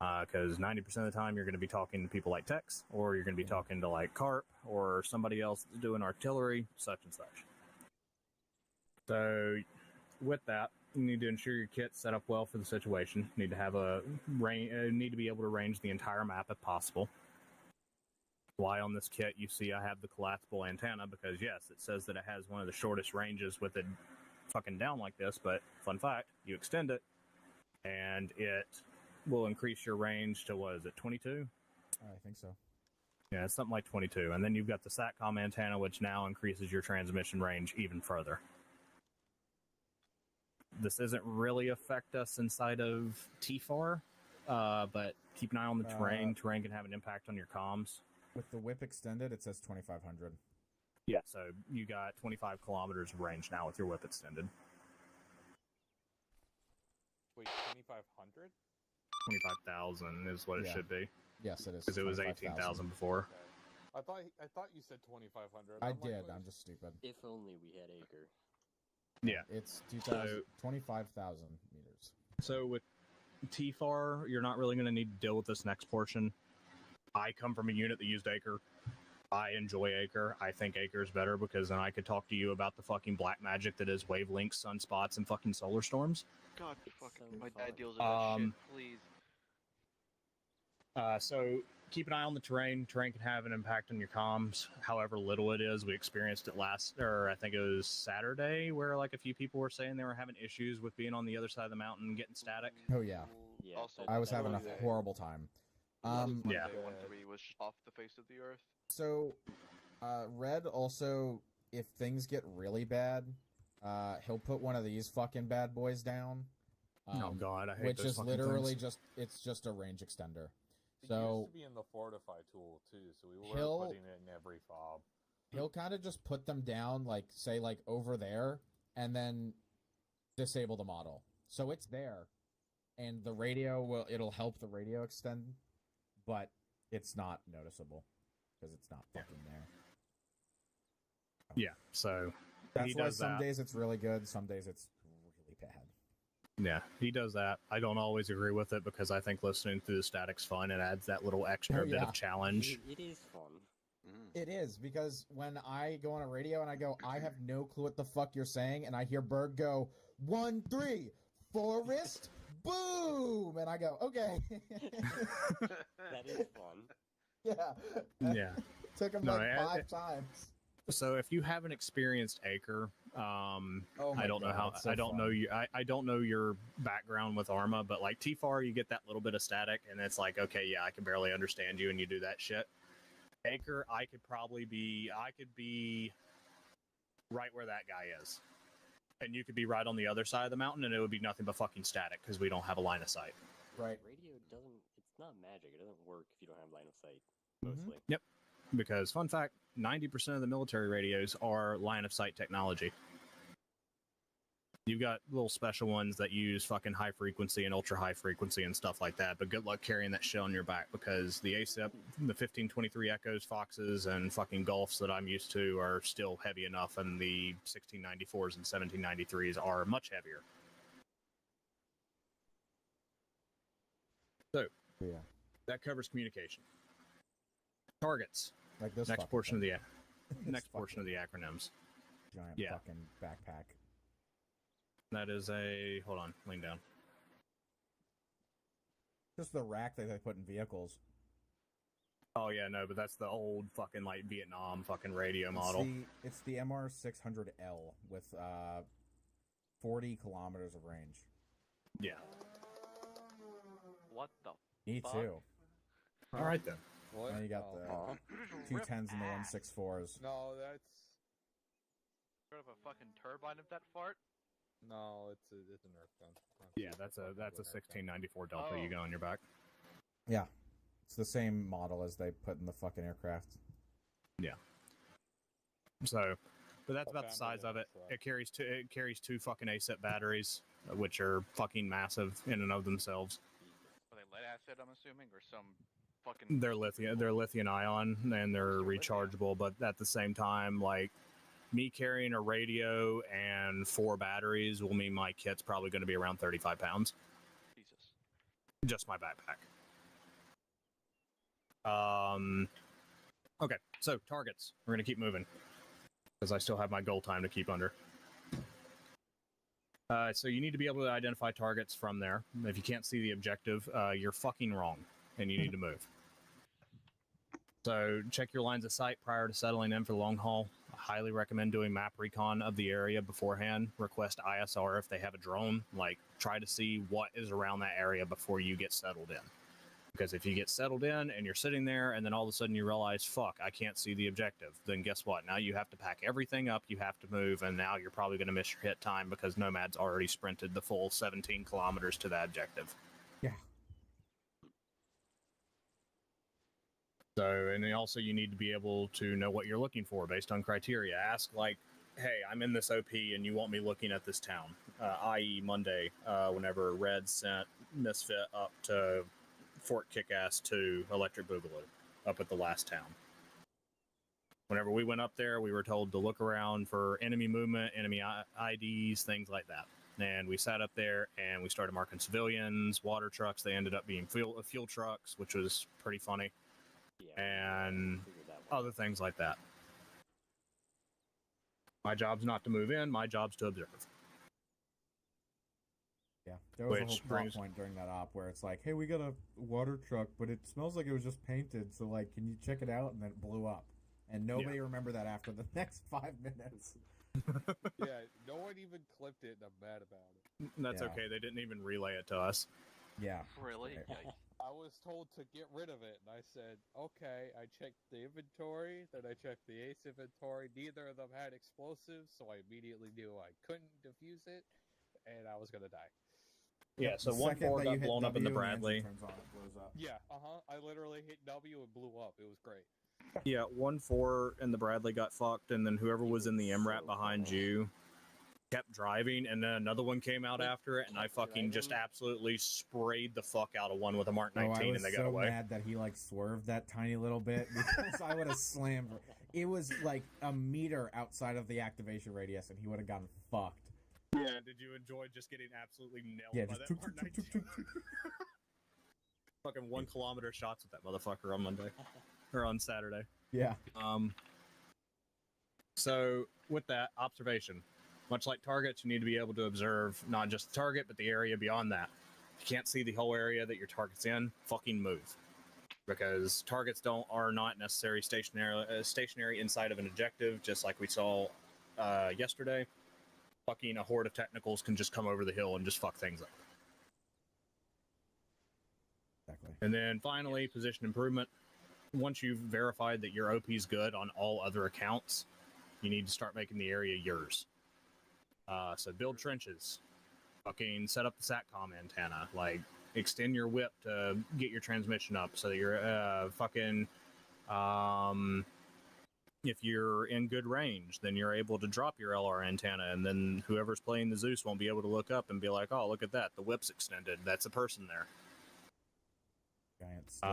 Because 90% of the time you're going to be talking to people like Tex, or you're going to be talking to like Carp, or somebody else that's doing artillery, such and such. So with that, you need to ensure your kit's set up well for the situation. You need to have need to be able to range the entire map if possible. Why on this kit you see I have the collapsible antenna, because yes, it says that it has one of the shortest ranges with it fucking down like this, but fun fact, you extend it and it will increase your range to, what is it, 22? I think so. Yeah, it's something like 22. And then you've got the SATCOM antenna, which now increases your transmission range even further. This doesn't really affect us inside of TFAR, but keep an eye on the terrain. Terrain can have an impact on your comms. With the whip extended, it says 2,500. Yeah, so you got 25 kilometers of range now with your whip extended. Wait, 2,500? 25,000 is what it Yeah. should be. Yes, it is. Because it was 25,000. 18,000 before. Okay. I thought you said 2,500. I did. I'm just stupid. If only we had acre. Yeah. It's 25,000 meters. So with TFAR, you're not really going to need to deal with this next portion. I come from a unit that used Acre. I enjoy Acre. I think Acre is better because then I could talk to you about the fucking black magic that is wavelengths, sunspots, and fucking solar storms. God, It's fucking, so my fun. dad deals with that shit. Please. So keep an eye on the terrain. Terrain can have an impact on your comms, however little it is. We experienced it I think it was Saturday, where like a few people were saying they were having issues with being on the other side of the mountain and getting static. Oh, yeah. Yeah, Also, that- I was that having a was- horrible time. Yeah. Monday, 1-3 was off the face of the earth. So, Red also, if things get really bad, he'll put one of these fucking bad boys down. Oh god, I hate Which those is fucking literally things. it's just a range extender. It So used to be in the Fortify tool too, so we were He'll- putting it in every fob. he'll kind of just put them down, like say like over there, and then disable the model. So it's there, and the radio it'll help the radio extend, but it's not noticeable because it's not fucking there. Yeah, so That's he why does some that. days it's really good, some days it's really bad. Yeah, he does that. I don't always agree with it because I think listening through the static's fun. It adds that little extra Oh, bit yeah. of challenge. It is fun. It is, because when I go on a radio and I go, I have no clue what the fuck you're saying, and I hear Berg go, 1-3, forest, boom! And I go, okay. That is fun. Yeah. Yeah. Took him No, like 5 times. So if you haven't experienced Acre, Oh my I don't know God, how. it's so I don't fun. know you. I don't know your background with Arma, but like TFAR, you get that little bit of static, and it's like, okay, yeah, I can barely understand you, and you do that shit. Acre, I could be right where that guy is, and you could be right on the other side of the mountain, and it would be nothing but fucking static because we don't have a line of sight. Right. Radio doesn't. It's not magic. It doesn't work if you don't have line of sight. Mhm. Mostly. Yep. Because fun fact, 90% of the military radios are line of sight technology. You've got little special ones that use fucking high frequency and ultra high frequency and stuff like that, but good luck carrying that shit on your back because the ASIP, the 1523 Echoes, Foxes, and fucking Golfs that I'm used to are still heavy enough, and the 1694s and 1793s are much heavier. So, Yeah. that covers communication. Targets. Like this Next fucking portion of thing. the next portion of the acronyms. Giant yeah. fucking backpack. That is a hold on, lean down. Just the rack that they put in vehicles. Oh yeah, no, but that's the old fucking like Vietnam fucking radio model. It's the MR600L with 40 kilometers of range. Yeah. What the? Me Fuck. too. All right then. What? And you got Oh. the 210s and the 164s. No, that's Sort of a fucking turbine of that fart. no, it's a Nerf gun. Yeah, that's a 1694 Delta you got on your back. Yeah. It's the same model as they put in the fucking aircraft. Yeah. So, but that's I about the found it size in of the it. truck. It carries two fucking ASIP batteries, which are fucking massive in and of themselves. Are they lead acid? I'm assuming, or some fucking. They're lithium ion and they're rechargeable, but at the same time, like me carrying a radio and 4 batteries will mean my kit's probably going to be around 35 pounds. Jesus. Just my backpack. Okay, so targets. We're going to keep moving because I still have my goal time to keep under. So you need to be able to identify targets from there. If you can't see the objective, you're fucking wrong and you need to move. So check your lines of sight prior to settling in for the long haul. I highly recommend doing map recon of the area beforehand. Request ISR if they have a drone. Like, try to see what is around that area before you get settled in. Because if you get settled in and you're sitting there and then all of a sudden you realize, fuck, I can't see the objective, then guess what? Now you have to pack everything up, you have to move, and now you're probably going to miss your hit time because Nomad's already sprinted the full 17 kilometers to that objective. Yeah. So, and then also you need to be able to know what you're looking for based on criteria. Ask, like, hey, I'm in this OP and you want me looking at this town, i.e. Monday, whenever Red sent Misfit up to Fort Kickass to Electric Boogaloo up at the last town. Whenever we went up there, we were told to look around for enemy movement, enemy IDs, things like that. And we sat up there and we started marking civilians, water trucks. They ended up being fuel trucks, which was pretty funny. Yeah, And figured that one other out. things like that. My job's not to move in, my job's to observe. Yeah, there was a Which whole plot brings- point during that op where it's like, hey, we got a water truck, but it smells like it was just painted, so, like, can you check it out? And then it blew up. And nobody remembered that after the next 5 minutes. Yeah, no one even clipped it, and I'm mad about it. That's Yeah. okay, they didn't even relay it to us. Yeah. Really? Right. Yikes. I was told to get rid of it, and I said, okay. I checked the inventory, then I checked the ace inventory. Neither of them had explosives, so I immediately knew I couldn't defuse it, and I was gonna die. Yeah, so The 1-4 second that you got hit blown up in the W and the Bradley. engine turns on, it blows up. Yeah, I literally hit W and blew up. It was great. Yeah, 1-4 and the Bradley got fucked, and then whoever was in the MRAP behind you kept driving, and then another one came out after it, and I fucking just absolutely sprayed the fuck out of one with a Mark Oh, 19, I was and they got so away. mad that he, like, swerved that tiny little bit because I would have slammed. It was, like, a meter outside of the activation radius, and he would have gotten fucked. Yeah, did you enjoy just getting absolutely nailed Yeah, by just that Mark 19? Fucking 1 kilometer shots with that motherfucker on Monday. Or on Saturday. Yeah. So, with that, observation. Much like targets, you need to be able to observe not just the target, but the area beyond that. If you can't see the whole area that your target's in, fucking move. Because targets are not necessarily stationary inside of an objective, just like we saw yesterday. Fucking a horde of technicals can just come over the hill and just fuck things up. Exactly. And then finally, position improvement. Once you've verified that your OP's good on all other accounts, you need to start making the area yours. So build trenches. Fucking set up the SATCOM antenna. Like, extend your whip to get your transmission up so that you're if you're in good range, then you're able to drop your LR antenna, and then whoever's playing the Zeus won't be able to look up and be like, oh, look at that, the whip's extended. That's a person there. Giant stick.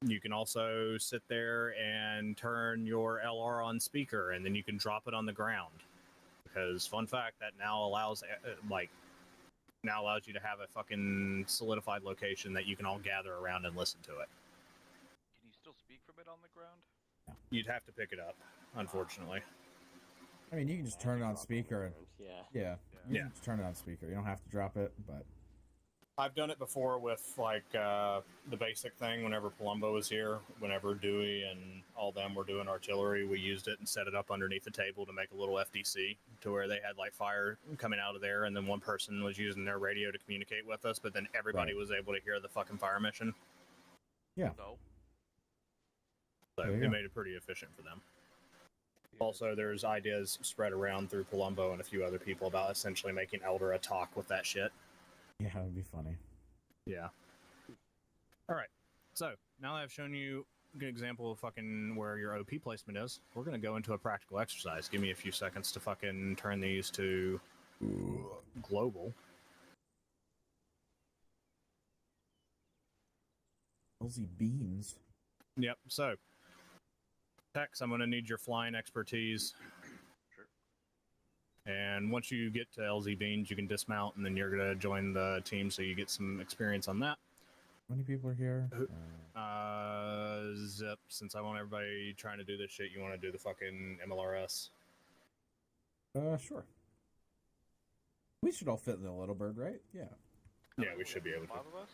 You can also sit there and turn your LR on speaker, and then you can drop it on the ground. Because, fun fact, that now allows you to have a fucking solidified location that you can all gather around and listen to it. Can you still speak from it on the ground? You'd have to pick it up, unfortunately. I mean, you can just turn it on speaker. And, Yeah. yeah. You Yeah. can just turn it on speaker. You don't have to drop it, but... I've done it before with, like, the basic thing whenever Palumbo was here. Whenever Dewey and all them were doing artillery, we used it and set it up underneath the table to make a little FDC to where they had, like, fire coming out of there, and then one person was using their radio to communicate with us, but then everybody Right. was able to hear the fucking fire mission. Yeah. No. So There you it go. made it pretty efficient for them. Yeah, Also, there's ideas spread around through Palumbo and a few other people about essentially making Eldora talk with that shit. Yeah, it would be funny. Yeah. All right. So now that I've shown you a good example of fucking where your OP placement is, we're going to go into a practical exercise. Give me a few seconds to fucking turn these to global. LZ beans. Yep. So, Tex, I'm going to need your flying expertise. Sure. And once you get to LZ Beans, you can dismount, and then you're going to join the team so you get some experience on that. How many people are here? Who- Zip, since I want everybody trying to do this shit, you want to do the fucking MLRS? Sure. We should all fit in the little bird, right? Yeah. Yeah, we should be able to. 5 of us?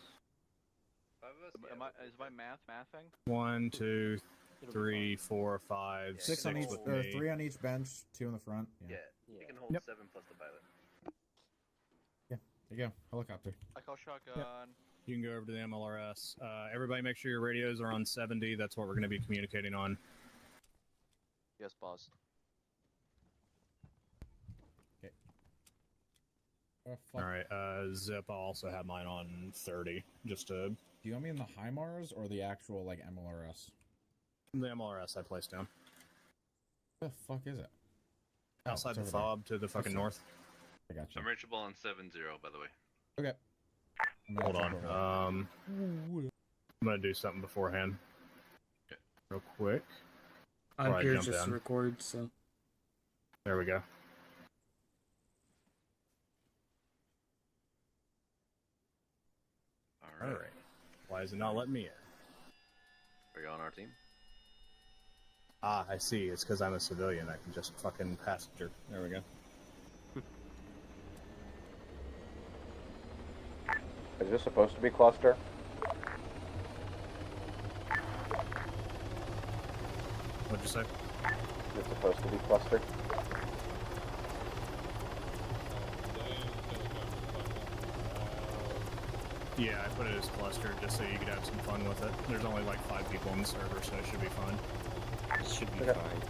5 of us? Is my mathing? 1, 2, It'll be 3, fine. 4, 5, Yeah, 6 on each, with or me. 3 on each bench, 2 in the front. Yeah, Yeah. you can hold Yep. 7 plus the pilot. There you go. Helicopter. I call shotgun. You can go over to the MLRS. Everybody make sure your radios are on 70. That's what we're going to be communicating on. Yes, boss. Oh, fuck. Alright, Zip, I'll also have mine on 30, just to... Do you want me in the HIMARS or the actual, like, MLRS? The MLRS I placed down. What the fuck is it? Outside the it's over there. fob to the fucking north. I got you. I'm reachable on 7-0, by the way. Okay. I'm gonna Hold jump on. over. I'm gonna do something beforehand. Okay. Real quick. I'm Before I here jump just to in. record, so. There we go. Alright. Alright. Why is it not letting me in? Are you on our team? Ah, I see. It's because I'm a civilian. I can just fucking passenger. There we go. Is this supposed to be cluster? What'd you say? Is it supposed to be cluster? Yeah, I put it as cluster just so you could have some fun with it. There's only like 5 people on the server, so it should be fun. It should be Okay. fine.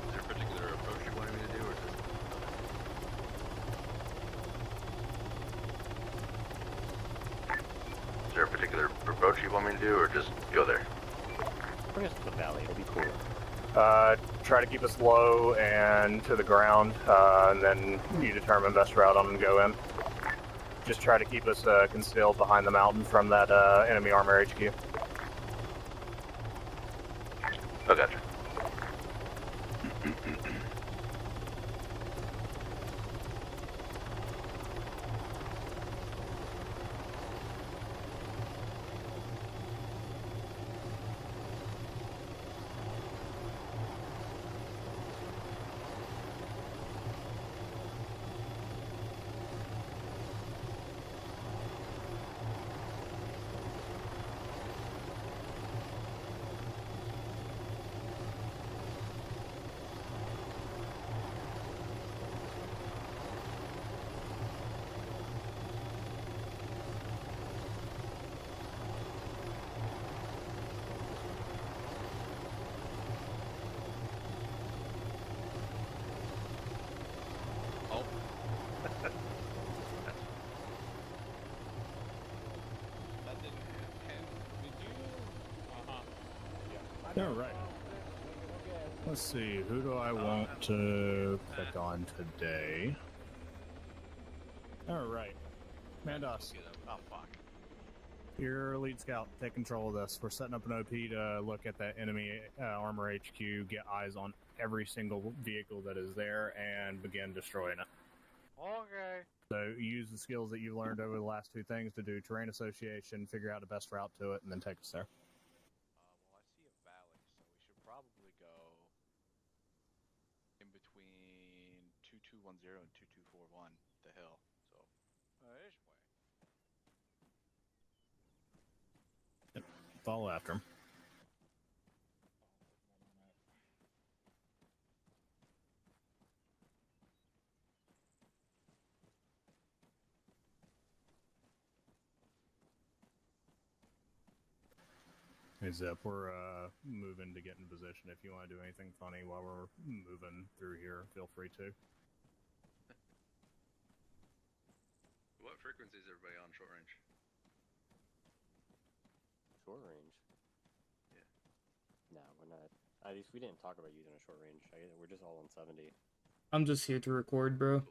Is there a particular approach you wanted me to do, or just... Is there a particular approach you want me to do, or just go there? Bring us to the valley, it'll be cool. Try to keep us low and to the ground, and then you determine best route on and go in. Just try to keep us concealed behind the mountain from that enemy armor HQ. Oh, gotcha. Oh. That didn't happen. Did you? All right. Let's see, who do I want to click on today? All right, Mandos, Oh, fuck. you're lead scout. Take control of this. We're setting up an OP to look at that enemy armor HQ, get eyes on every single vehicle that is there, and begin destroying it. Okay. So use the skills that you learned over the last 2 things to do terrain association, figure out the best route to it, and then take us there. Well, I see a valley, so we should probably go in between 2210 and 2241, the hill. So, this way. Follow after him. Hey Zip, we're moving to get in position. If you want to do anything funny while we're moving through here, feel free to. What frequency is everybody on short range? Short range? Yeah. No, we're not. At least we didn't talk about using a short range. We're just all on 70. I'm just here to record, bro.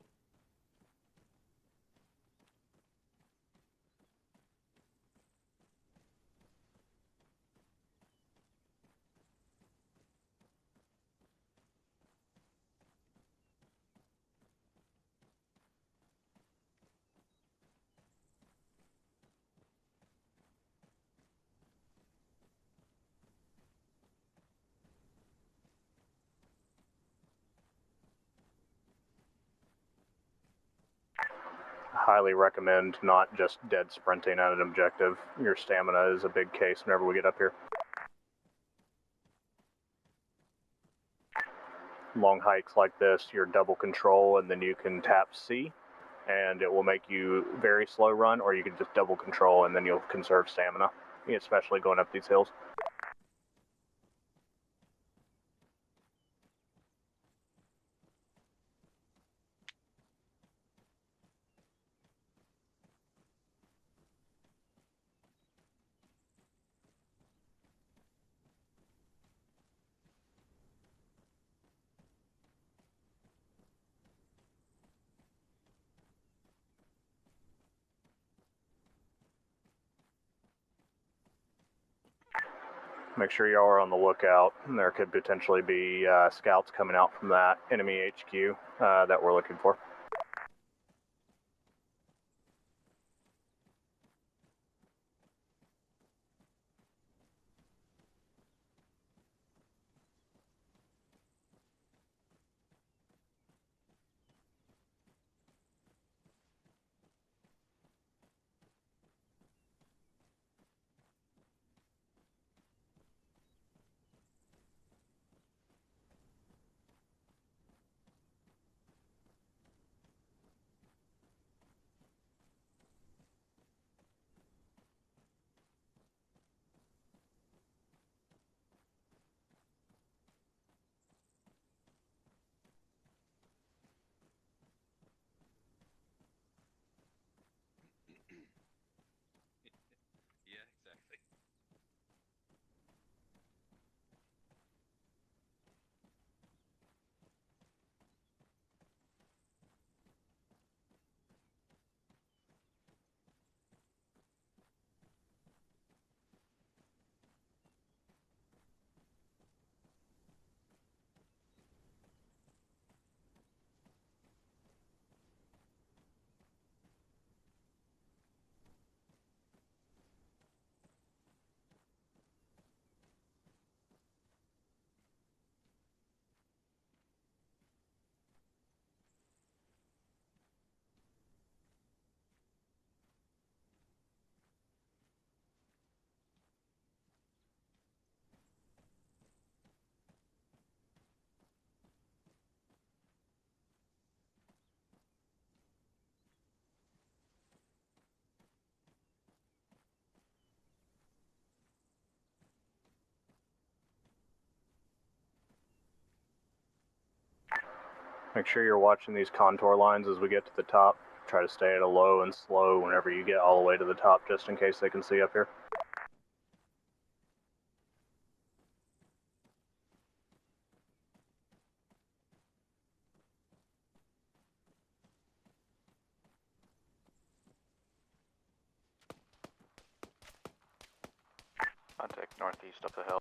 Highly recommend not just dead sprinting at an objective. Your stamina is a big case whenever we get up here. Long hikes like this, you're double control and then you can tap C and it will make you very slow run, or you can just double control and then you'll conserve stamina, especially going up these hills. Make sure y'all are on the lookout. There could potentially be scouts coming out from that enemy HQ that we're looking for. Yeah, exactly. Make sure you're watching these contour lines as we get to the top. Try to stay at a low and slow whenever you get all the way to the top, just in case they can see up here. Contact northeast up the hill.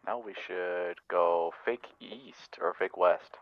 Now we should go fake east or fake west.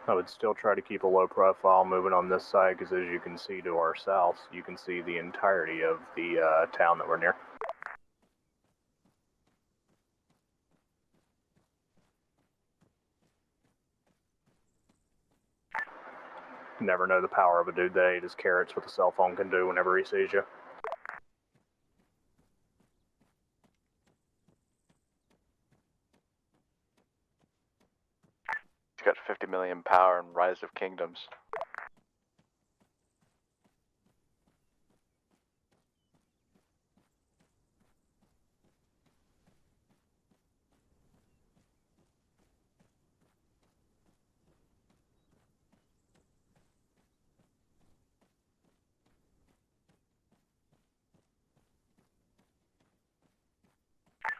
I would still try to keep a low profile moving on this side, because as you can see to our south, you can see the entirety of the town that we're near. Never know the power of a dude that ate his carrots what a cell phone can do whenever he sees you. He's got 50 million power and Rise of Kingdoms.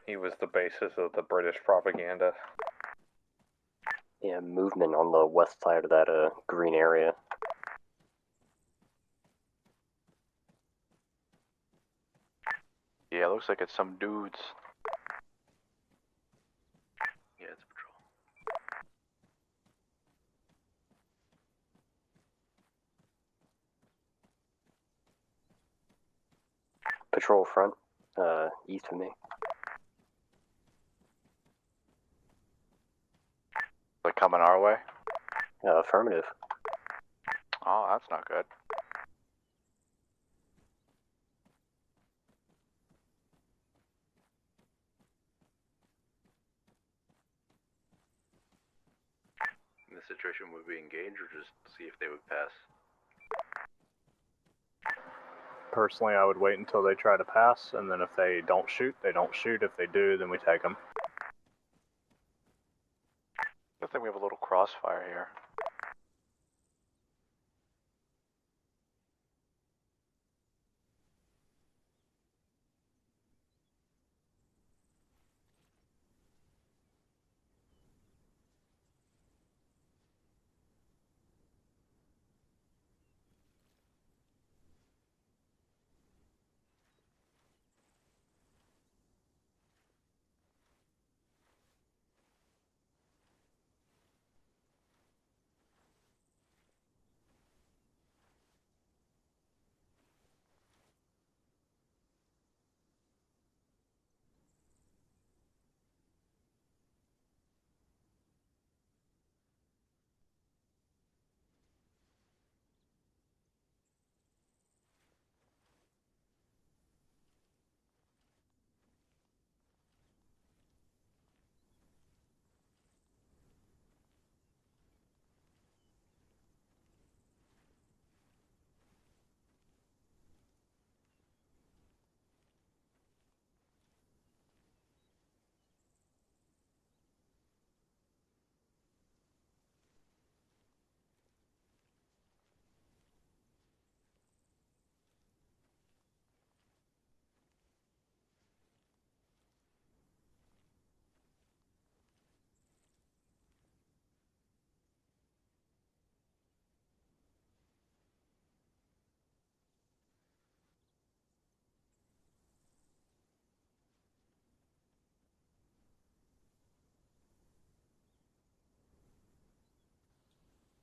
He was the basis of the British propaganda. Yeah, movement on the west side of that green area. Yeah, looks like it's some dudes. Yeah, it's a patrol. Patrol front, east of me. Like coming our way? Affirmative. Oh, that's not good. In this situation, would we engage or just see if they would pass? Personally, I would wait until they try to pass, and then if they don't shoot, they don't shoot. If they do, then we take them. I think we have a little crossfire here.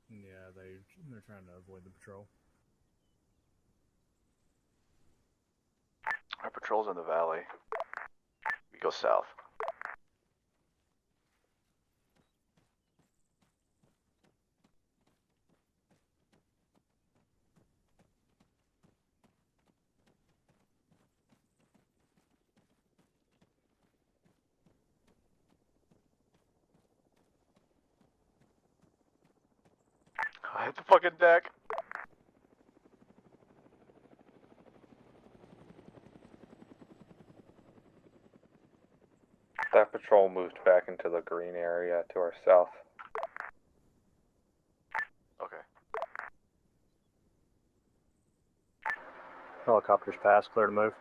Yeah, they're trying to avoid the patrol. Our patrol's in the valley. We go south. I hit the fucking deck. That patrol moved back into the green area to our south. Okay. Helicopters pass, clear to move.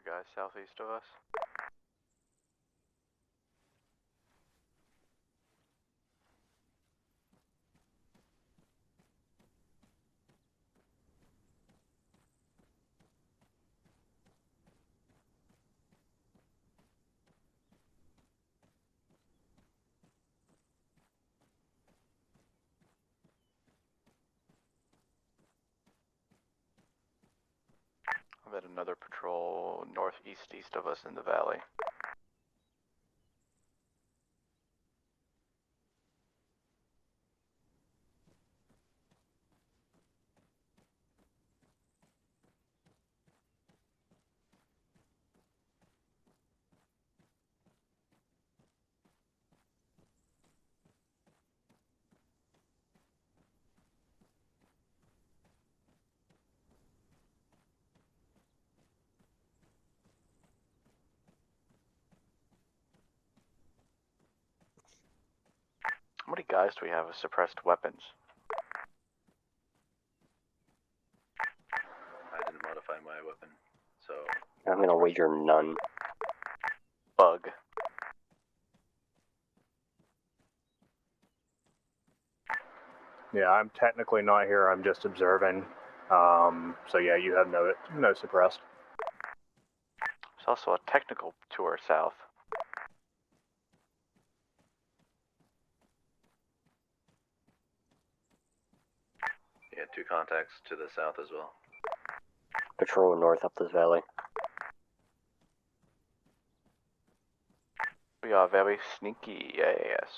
guys southeast of us. I've had another patrol northeast of us in the valley. How many guys do we have with suppressed weapons? I didn't modify my weapon, so I'm gonna wager none. Bug. Yeah, I'm technically not here. I'm just observing. So yeah, you have no suppressed. There's also a technical to our south. yeah, 2 contacts to the south as well. Patrol north up this valley. We are very sneaky, yes.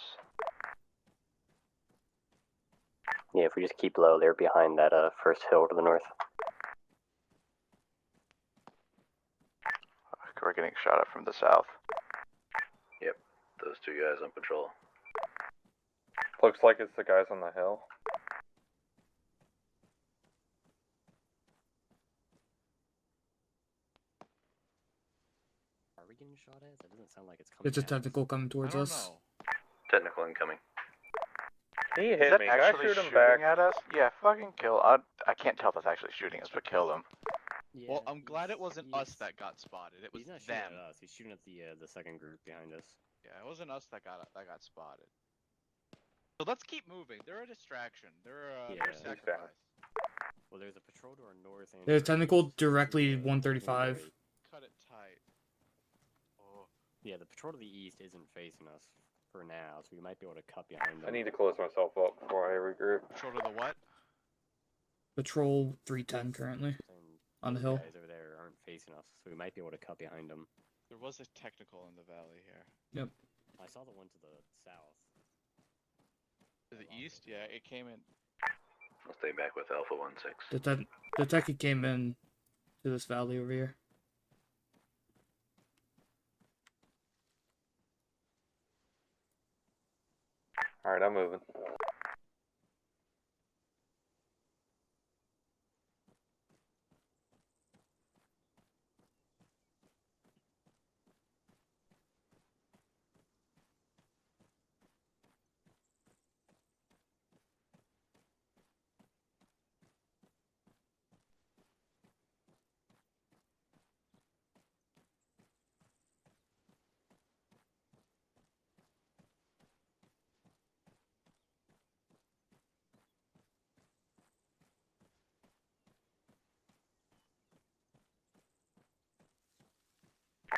Yeah, if we just keep low, they're behind that first hill to the north. We're getting shot at from the south. Yep, those 2 guys on patrol. Looks like it's the guys on the hill. Are we getting shot at? That doesn't sound like it's coming. There's a at us. tentacle coming I towards don't us. know. Technical incoming. He Is hit that me. Can I actually shoot him shooting back? at us? Yeah, fucking kill. I can't tell if that's actually shooting us, but kill them. Yeah, Well, I'm glad it wasn't us he's- that got spotted. It was He's not shooting them. at us. He's shooting at the second group behind us. Yeah, it wasn't us that got spotted. So let's keep moving. They're a distraction. They're Yeah. a sacrifice. Well, there's a patrol to our north. And There's a our tentacle east to directly the 135. right. Cut it tight. Oh. Yeah, the patrol to the east isn't facing us for now, so we might be able to cut behind them. I need to close myself up before I regroup. Patrol to the what? Patrol 310 currently. And On the those hill. guys over there aren't facing us, so we might be able to cut behind them. There was a technical in the valley here. Yep. I saw the one to the south. To the east? Yeah, it came in. I'll stay back with Alpha 1-6. The techie came in to this valley over here. Alright, I'm moving.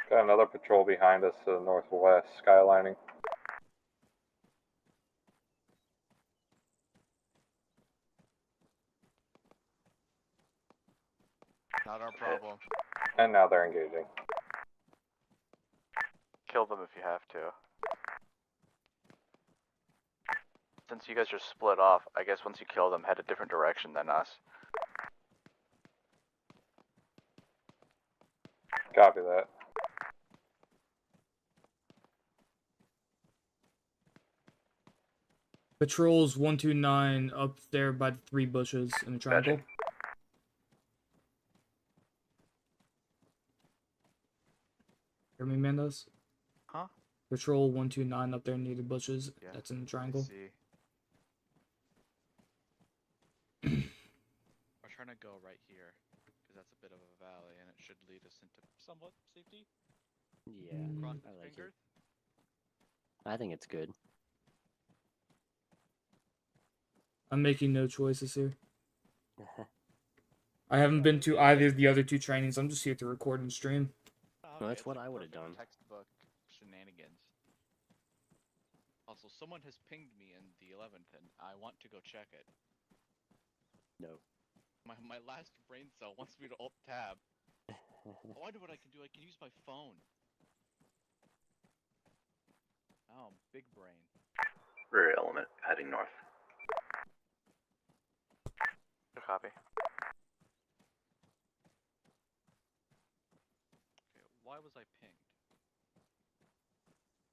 Got another patrol behind us to the northwest, skylining. Not our problem. And now they're engaging. Kill them if you have to. Since you guys are split off, I guess once you kill them, head a different direction than us. Copy that. Patrols 129 up there by the 3 bushes in the triangle. Hear me, Mandos? Huh? Patrol 129 up there near the bushes. Yeah, That's in the I triangle. see. We're trying to go right here, because that's a bit of a valley, and it should lead us into somewhat safety. Yeah, Cross I like fingers. it. I think it's good. I'm making no choices here. I haven't been to either of the other two trainings. I'm just here to record and stream. Well, that's it's what like I would have perfect done. Textbook shenanigans. Also, someone has pinged me in the 11th, and I want to go check it. No. My last brain cell wants me to alt tab. Oh, I know what I can do. I can use my phone. Oh, big brain. Rear element heading north. Good copy. Okay, why was I pinged?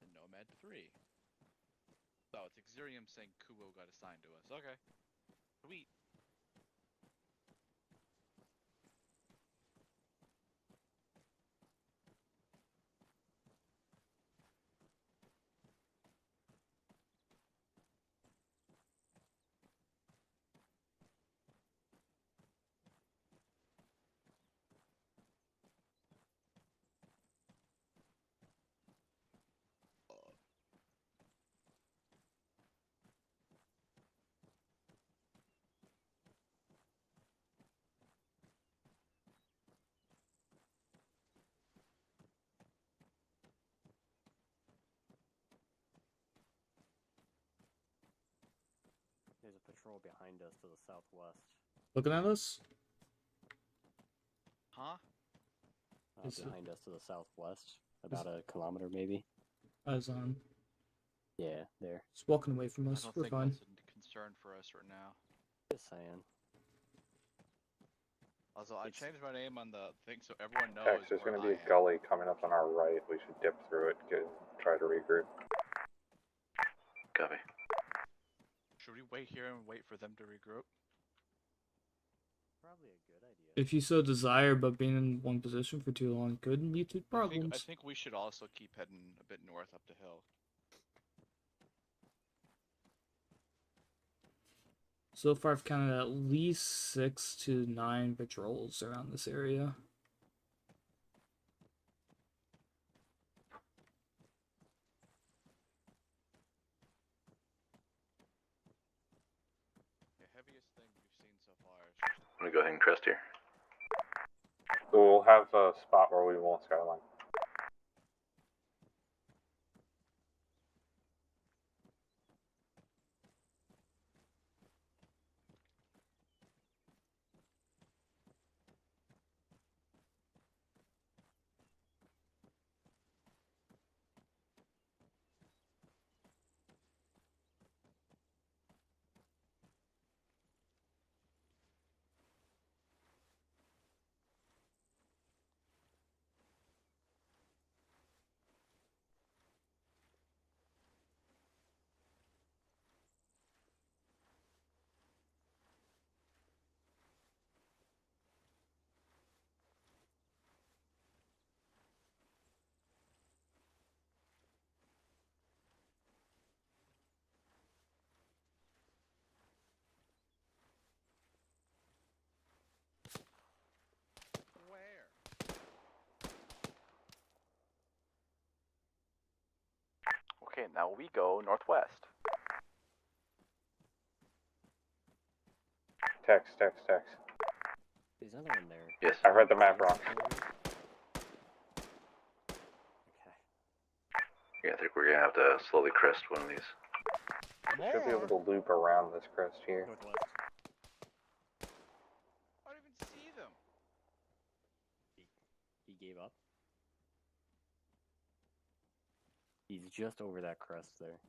The Nomad 3. Oh, it's Exerium saying Kuo got assigned to us. Okay. Sweet. There's a patrol behind us to the southwest. Looking at us? Huh? Behind us to the southwest. About a kilometer, maybe. As Yeah, there. It's walking away from I us. don't We're think fine. that's a concern for us right now. Just saying. Also, I changed my name on the thing so everyone knows. Tex, there's where going to be I a am. gully coming up on our right. We should dip through it, try to regroup. Copy. Should we wait here and wait for them to regroup? Probably a good idea. If you so desire, but being in one position for too long could lead to problems. I think we should also keep heading a bit north up the hill. So far, I've counted at least 6 to 9 patrols around this area. The heaviest thing we've seen so far is I'm gonna go ahead and crest here. We'll have a spot where we won't skyline. where? Okay, now we go northwest. Tex. There's another one there. Yes. I read the map wrong. Okay. Yeah, I think we're gonna have to slowly crest one of these. Should be able to loop around this crest here. Northwest. I don't even see them. He gave up. He's just over that crest there.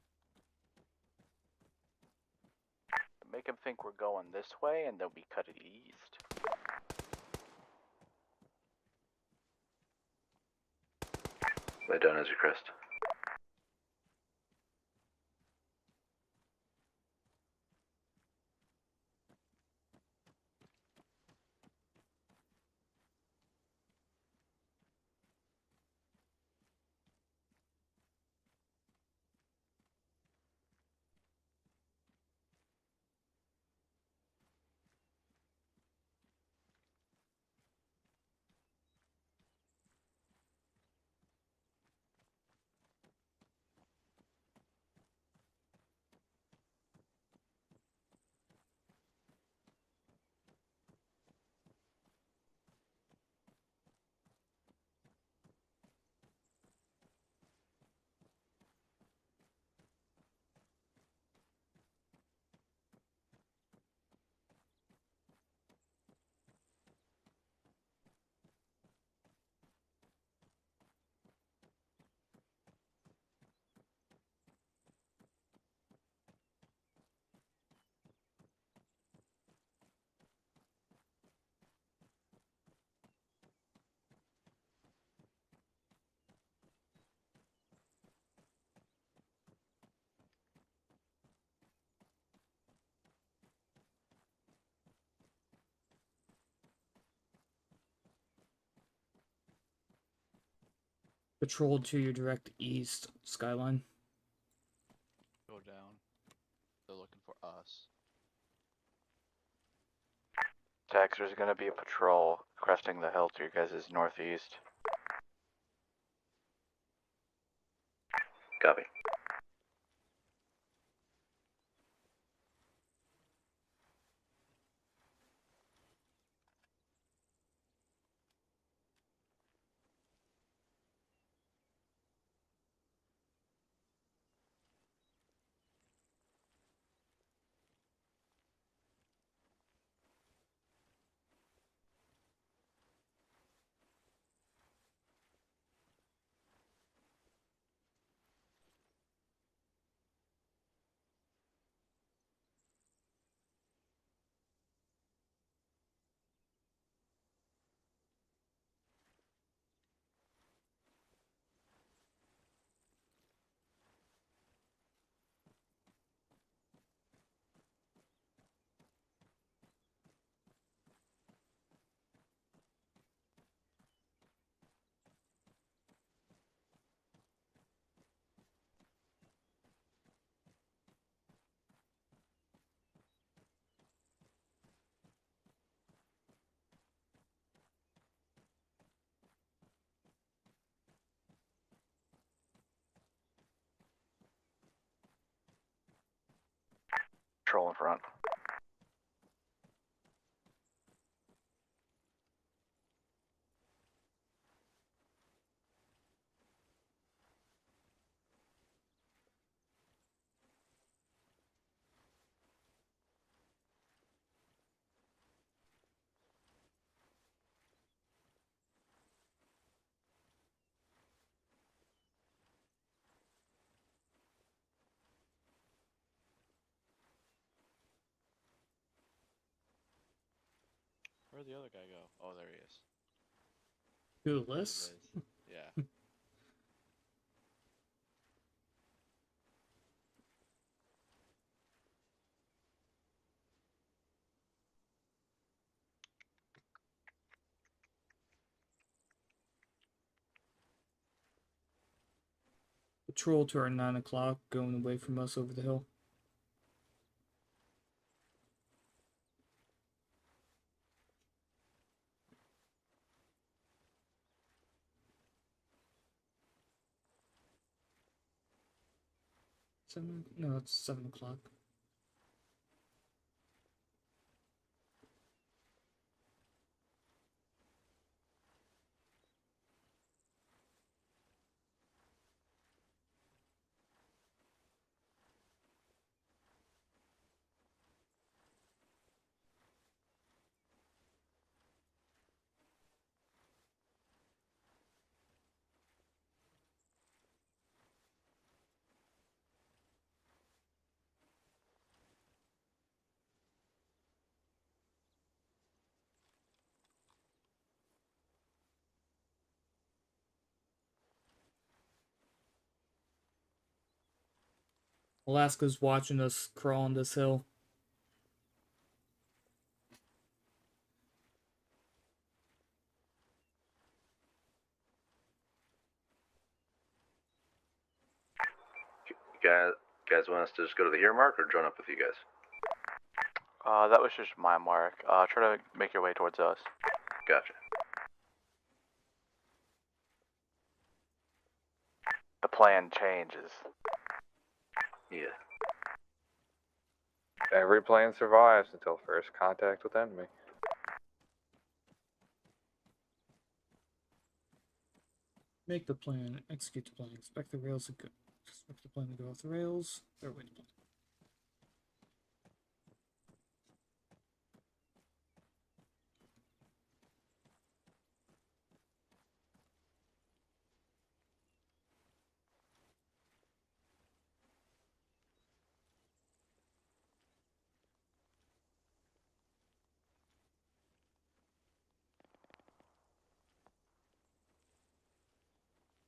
Make him think we're going this way, and then we cut it east. Lay down as you crest. Patrol to your direct east, Skyline. Go down. They're looking for us. Tex, there's gonna be a patrol cresting the hill to your guys' northeast. Copy. Patrol in front. Where'd the other guy go? Oh, there he is. Who, There he Liz? is. Yeah. Patrol to our 9 o'clock, going away from us over the hill. No, it's 7 o'clock. Alaska's watching us crawl on this hill. Guys want us to just go to the earmark or join up with you guys? That was just my mark. Try to make your way towards us. Gotcha. The plan changes. Yeah. Every plan survives until first contact with enemy. Make the plan, execute the plan, expect the rails to go. Expect the plan to go off the rails. They're way to plan.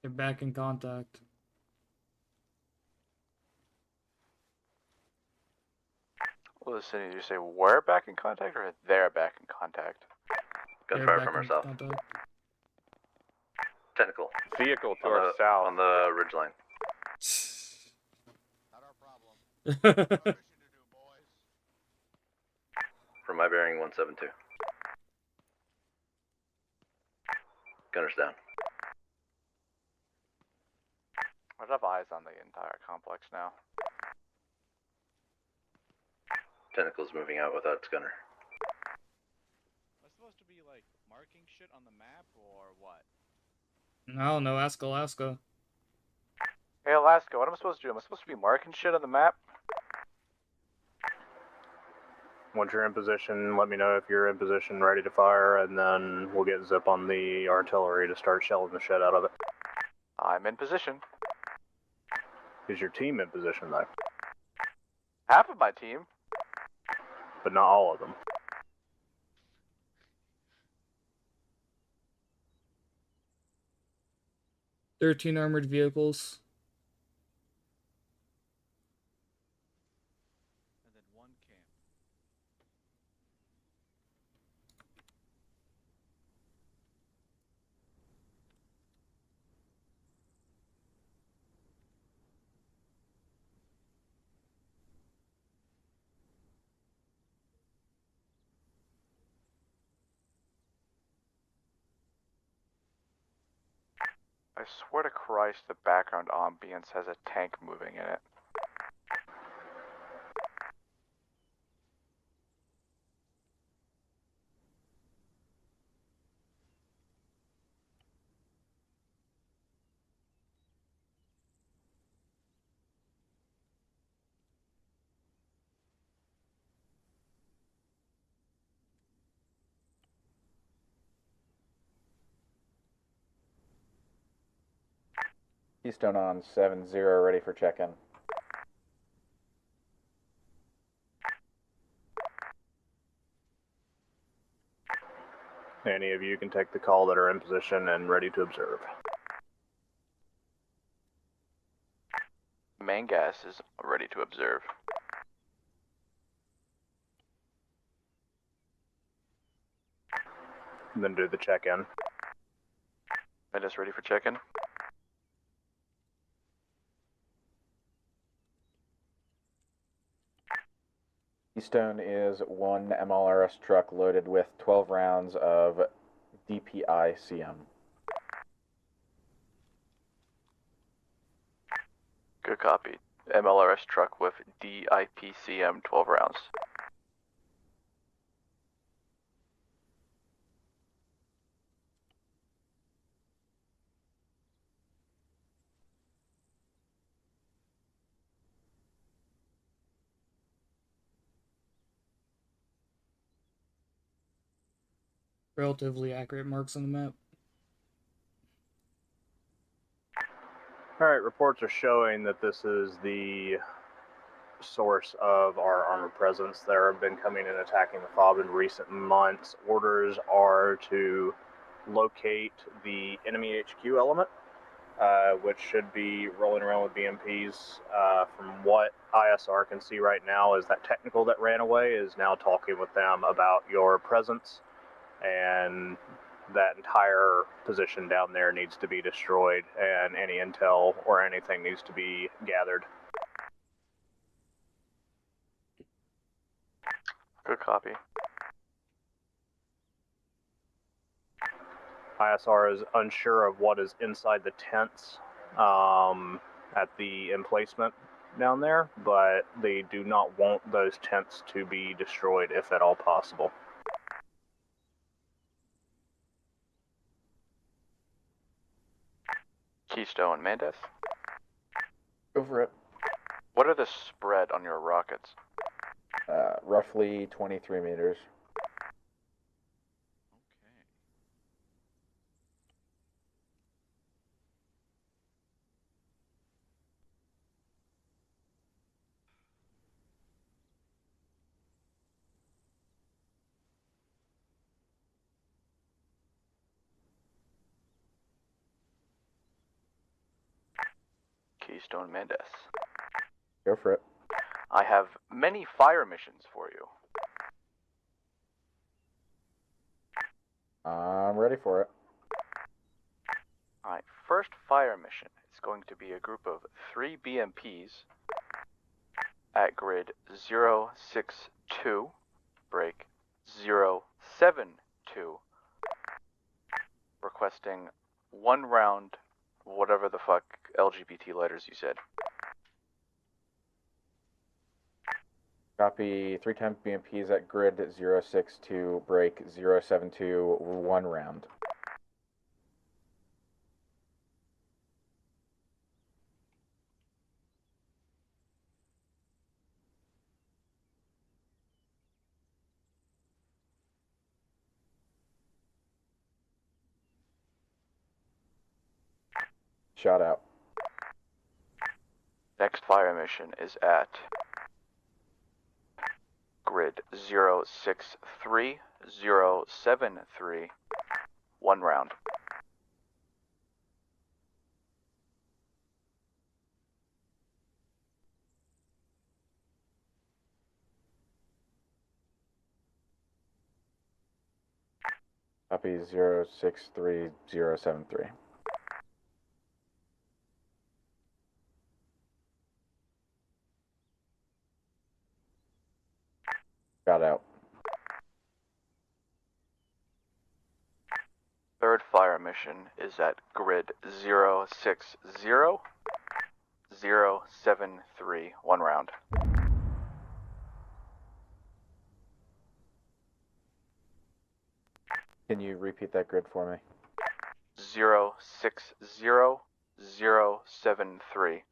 They're back in contact. Listen, did you say we're back in contact or they're back in contact? Gunfire from ourselves. Technical. Vehicle to On our the, south. on the ridge line. From my bearing 172. Gunner's down. I have eyes on the entire complex now. Technical's moving out without its gunner. Am I supposed to be like marking shit on the map or what? I don't know. Ask Alaska. Hey Alaska, what am I supposed to do? Am I supposed to be marking shit on the map? Once you're in position, let me know if you're in position, ready to fire, and then we'll get zip on the artillery to start shelling the shit out of it. I'm in position. Is your team in position, though? Half of my team. But not all of them. "13 armored vehicles." And then 1 camp. I swear to Christ, the background ambience has a tank moving in it. Keystone on 7-0, ready for check-in. Any of you can take the call that are in position and ready to observe. Main gas is ready to observe. And then do the check-in. I just ready for check-in. Keystone is 1 MLRS truck loaded with 12 rounds of DPI-CM. Good copy. MLRS truck with DIPCM 12 rounds. Relatively accurate marks on the map. Alright, reports are showing that this is the source of our armored presence that have been coming and attacking the FOB in recent months. Orders are to locate the enemy HQ element, which should be rolling around with BMPs. From what ISR can see right now is that technical that ran away is now talking with them about your presence, and that entire position down there needs to be destroyed, and any intel or anything needs to be gathered. Good copy. ISR is unsure of what is inside the tents at the emplacement down there, but they do not want those tents to be destroyed if at all possible. Keystone, Mendes. Go for it. What are the spread on your rockets? Roughly 23 meters. Keystone, Mendes. Go for it. I have many fire missions for you. I'm ready for it. I first fire mission is going to be a group of 3 BMPs at grid 062, break 072, requesting 1 round, whatever the fuck LGBT letters you said. Copy. 3 times BMPs at grid 062, break 072, 1 round. Shot out. Next fire mission is at grid 063073, 1 round. Copy. 063073. Shot out. Third fire mission is at grid 060073, 1 round. Can you repeat that grid for me? 060073.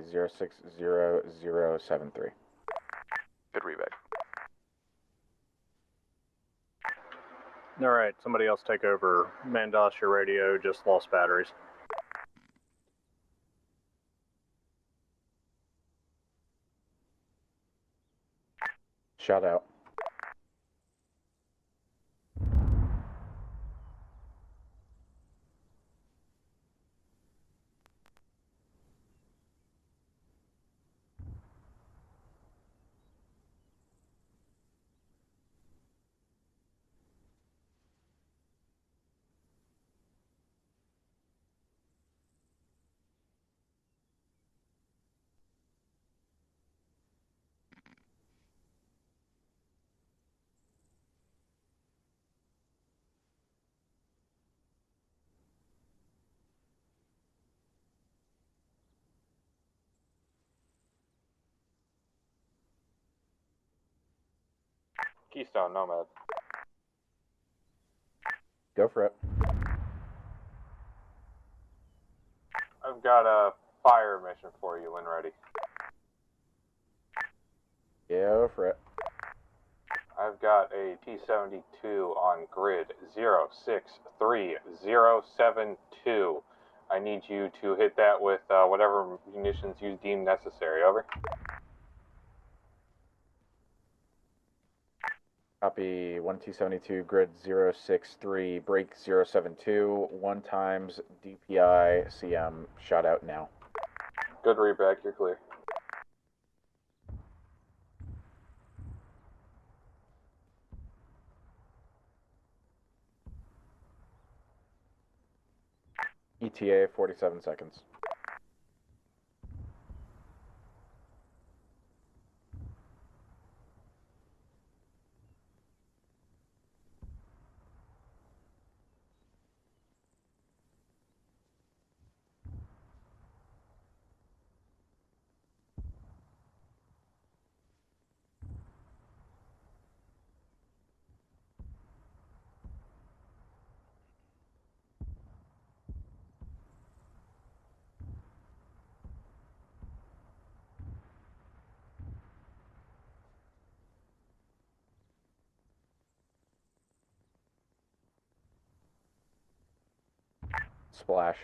060073. Good reback. Alright, somebody else take over. Mandos, your radio just lost batteries. Shot out. Keystone Nomad. Go for it. I've got a fire mission for you when ready. Go for it. I've got a T-72 on grid 063072. I need you to hit that with whatever munitions you deem necessary. Over. Copy. 1 T-72, grid 063, break 072, 1 times DPI CM. Shot out now. Good readback, you're clear. ETA 47 seconds. Splash.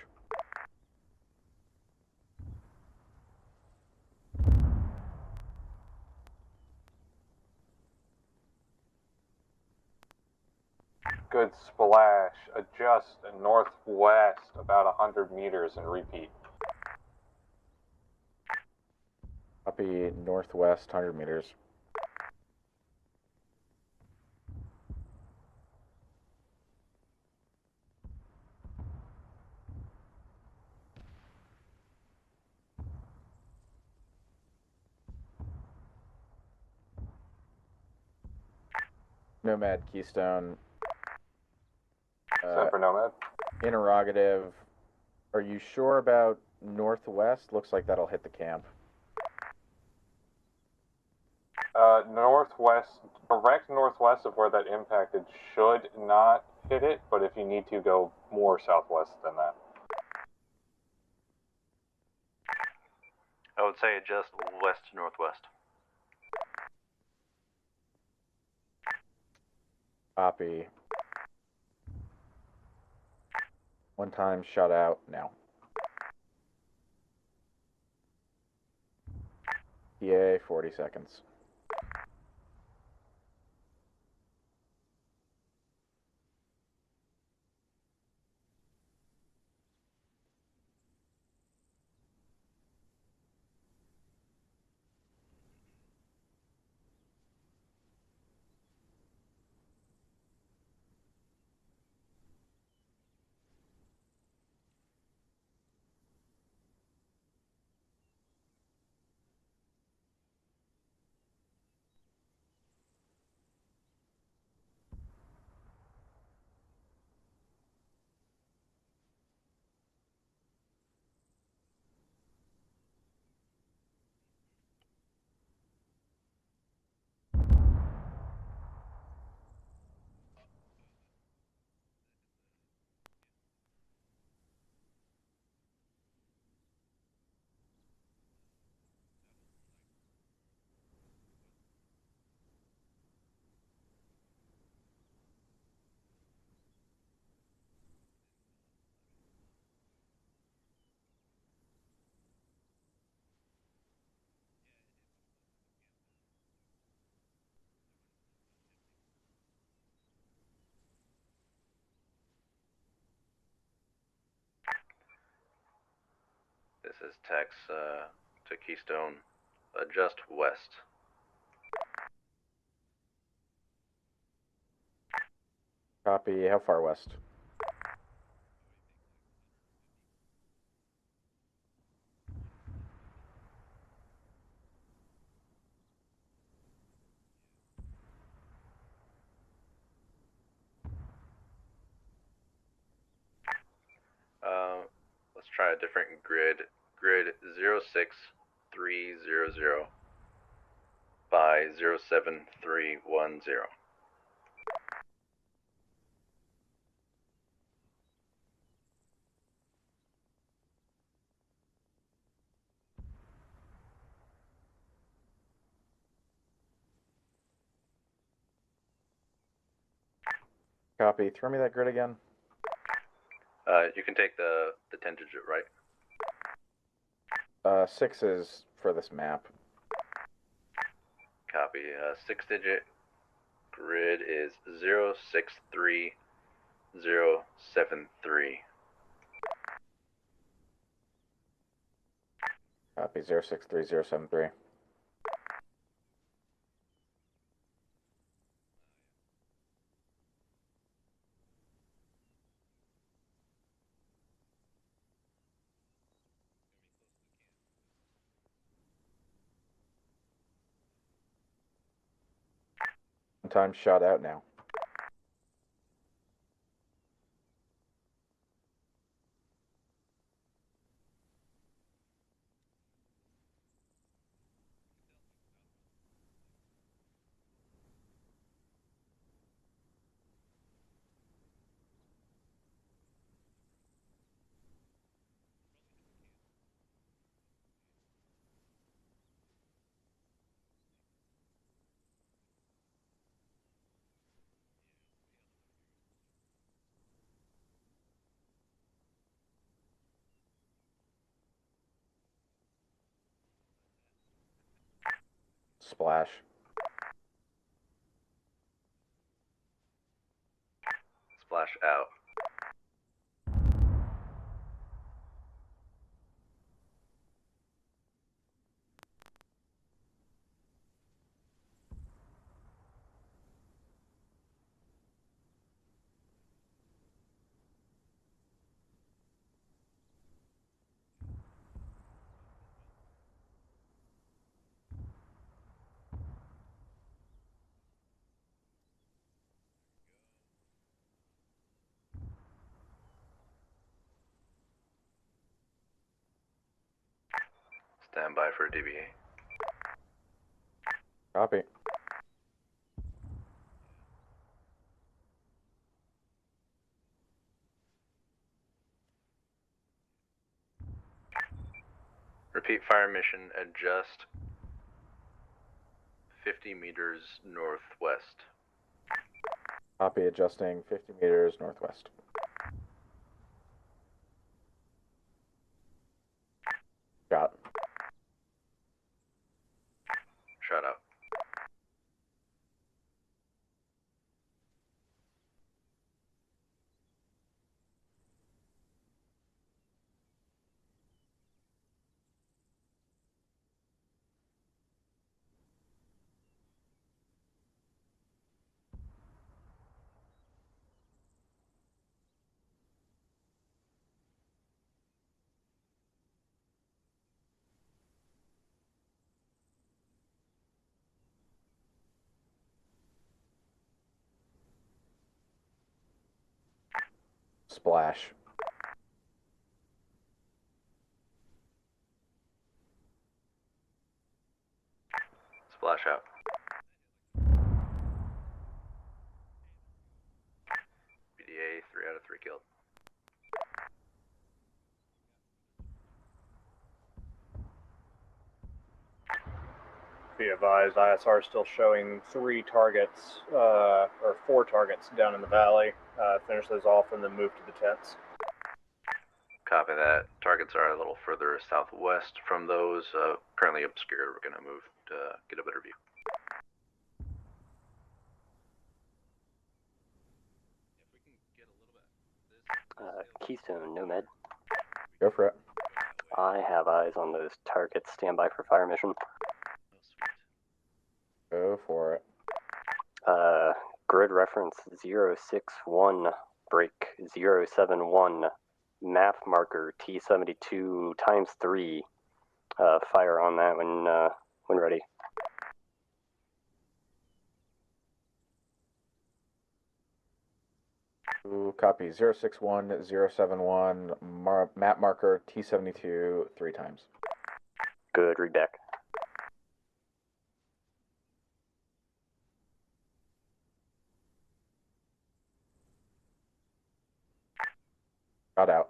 Good splash. Adjust northwest about 100 meters and repeat. Copy. Northwest 100 meters. Nomad Keystone. Send for Nomad. Interrogative. Are you sure about northwest? Looks like that'll hit the camp. Northwest, direct northwest of where that impacted should not hit it, but if you need to, go more southwest than that. I would say just west to northwest. Copy. One time, shut out, now. PA, 40 seconds. This is Tex to Keystone. Just west. Copy, how far west? Let's try a different grid. Grid 06300 by 07310. Copy, throw me that grid again. You can take the 10-digit, right? 6 is for this map. Copy. 6-digit grid is 063073. Copy, 063073. One time, shot out now. Splash. Splash out. stand by for DBA. Copy. Repeat fire mission, adjust 50 meters northwest. Copy, adjusting 50 meters northwest. Got it. Shot out. Splash. Splash out. BDA, 3 out of 3 killed. Be advised, ISR is still showing 3 targets, or 4 targets down in the valley. Finish those off and then move to the tents. Copy that. Targets are a little further southwest from those, currently obscured. We're going to move to get a better view. Keystone, Nomad. Go for it. I have eyes on those targets. Stand by for fire mission. Go for it. Grid reference 061, break 071, map marker T72 times 3. Fire on that when ready. Copy. 061, 071, map marker T72 3 times. Good, read back. Got out.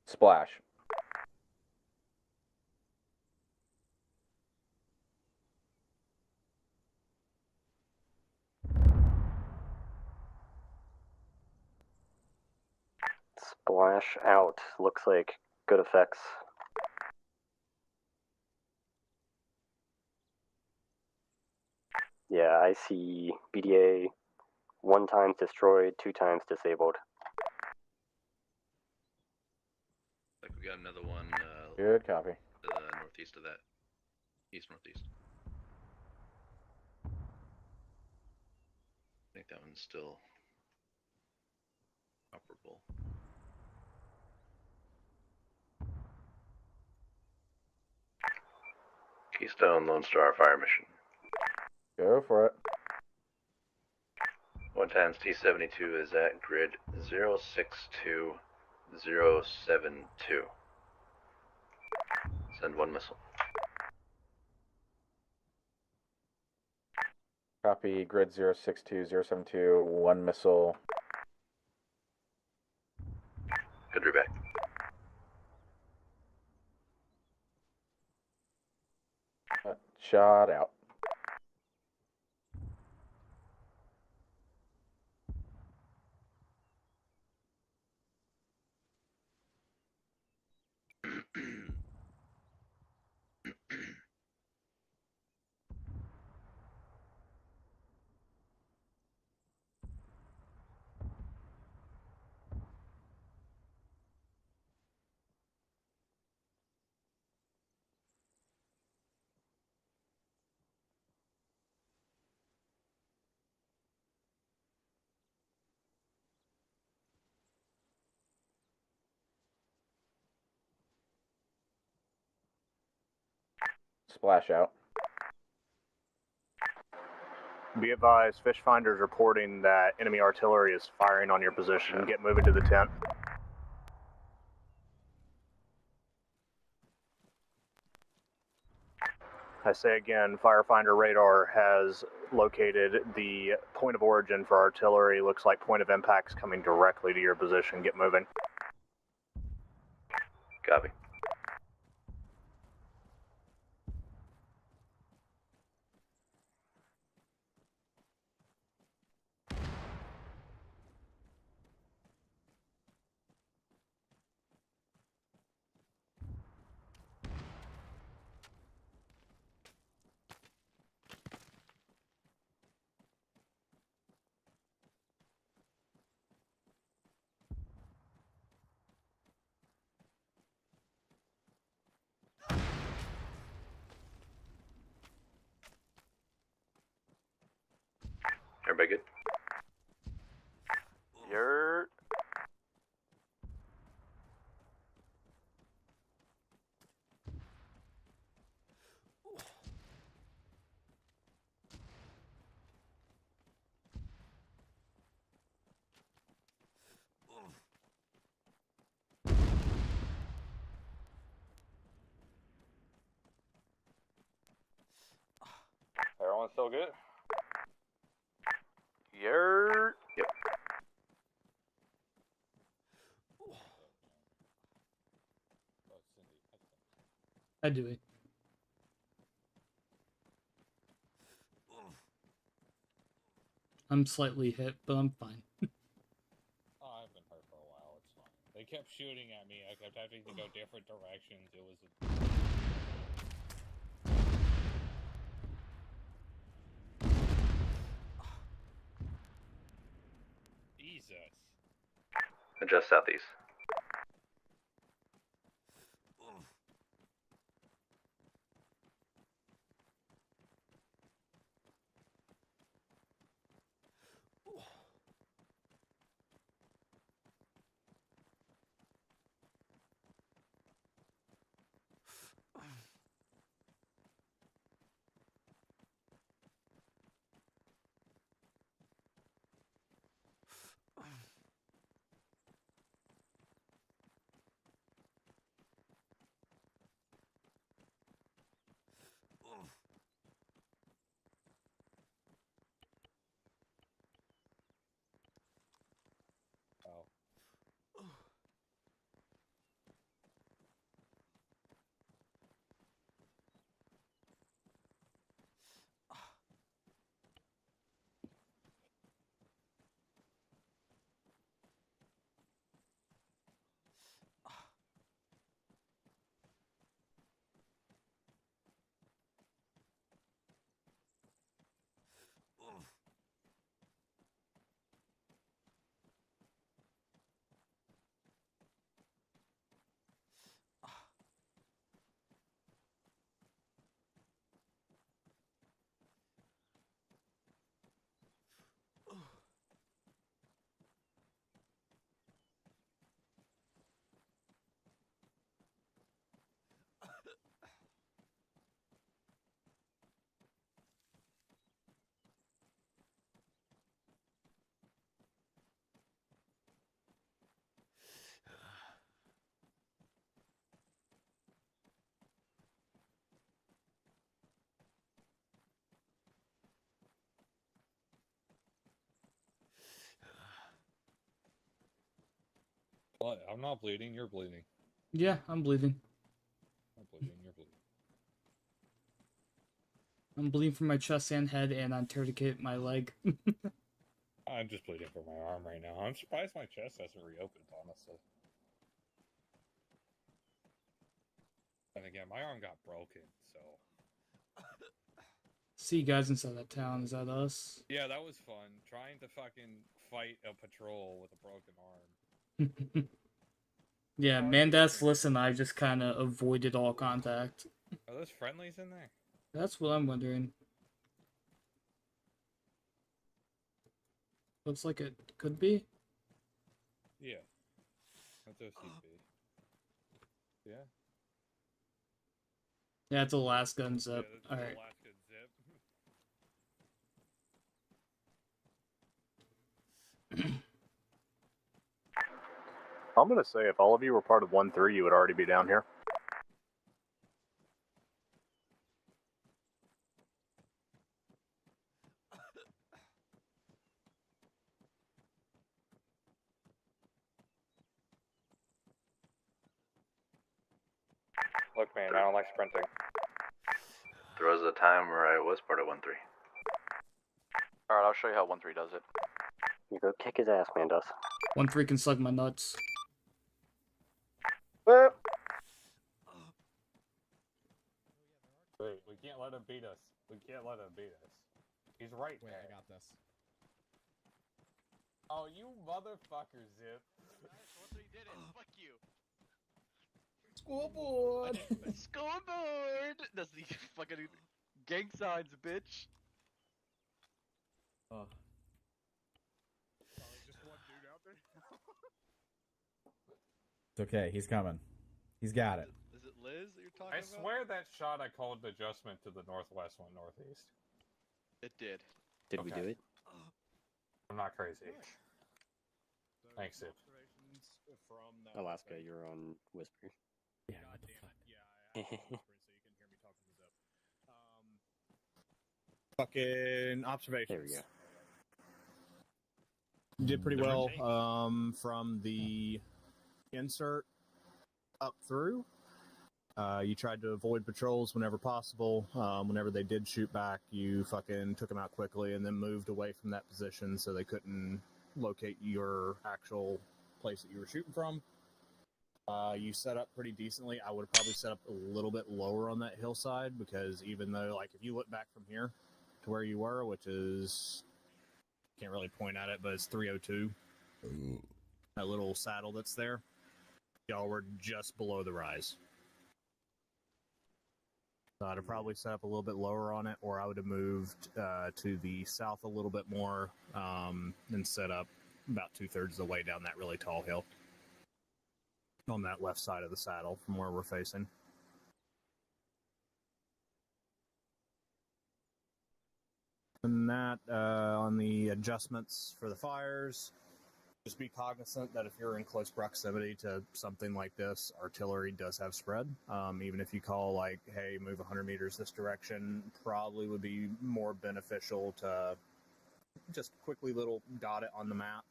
Splash. Splash out. Looks like good effects. Yeah, I see BDA 1 times destroyed, 2 times disabled. Like we got another one. Good copy. To the northeast of that. East-northeast. I think that one's still operable. Keystone, Lone Star, fire mission. Go for it. 1 times T72 is at grid 062072. Send 1 missile. Copy. Grid 062, 072, 1 missile. Good reback. Shot out. splash out. Be advised, fish finders reporting that enemy artillery is firing on your position. Get moving to the tent. I say again, Firefinder radar has located the point of origin for artillery. Looks like point of impact's coming directly to your position. Get moving. Copy. Everybody good? You're... Everyone's still good? You're... Yep. I do it. I'm slightly hit, but I'm fine. Oh, I've been hurt for a while. It's fine. They kept shooting at me. I kept having to go different directions. It was Jesus. Adjust southeast. Oh. What? I'm not bleeding. You're bleeding. Yeah, I'm bleeding. I'm bleeding. You're bleeding. I'm bleeding from my chest and head, and on tourniquet my leg. I'm just bleeding for my arm right now. I'm surprised my chest hasn't reopened, honestly. And again, my arm got broken, so... See you guys inside that town. Is that us? Yeah, that was fun. Trying to fucking fight a patrol with a broken arm. Yeah, Mandas and I just kind of avoided all contact. Are those friendlies in there? That's what I'm wondering. Looks like it could be. Yeah. That's OCP. Yeah. Yeah, it's Alaska and Zip. Yeah, that's Alright. Alaska zip. I'm gonna say if all of you were part of 1-3, you would already be down here. Look, man, I don't like sprinting. There was a time where I was part of 1-3. Alright, I'll show you how 1-3 does it. You go kick his ass, Mandos. 1-3 can suck my nuts. Well, Wait, we can't let him beat us. We can't let him beat us. He's right Wait, there. I got this. Oh, you motherfucker, Zip. Nice, 1-3 did it. Fuck you. School board! School board! That's the fucking gang signs, bitch. Oh, just one dude out there. It's okay, he's coming. He's got it. Is it Liz that you're talking I about? swear that shot I called adjustment to the northwest went northeast. It did. Did we do it? I'm not crazy. Thanks, Zip. Alaska, you're on Whisper. Yeah, God what the damn fuck? it. Yeah, I have to whisper it so you can hear me talking to Zip. Fucking observations. There we go. You did pretty well from the insert up through. You tried to avoid patrols whenever possible. Whenever they did shoot back, you fucking took them out quickly and then moved away from that position so they couldn't locate your actual place that you were shooting from. You set up pretty decently. I would have probably set up a little bit lower on that hillside because even though, like, if you look back from here to where you were, which is, can't really point at it, but it's 302, that little saddle that's there, y'all were just below the rise. So I'd have probably set up a little bit lower on it, or I would have moved to the south a little bit more and set up about 2/3 of the way down that really tall hill on that left side of the saddle from where we're facing. And that, on the adjustments for the fires, just be cognizant that if you're in close proximity to something like this, artillery does have spread. Even if you call, like, hey, move 100 meters this direction, probably would be more beneficial to just quickly little dot it on the map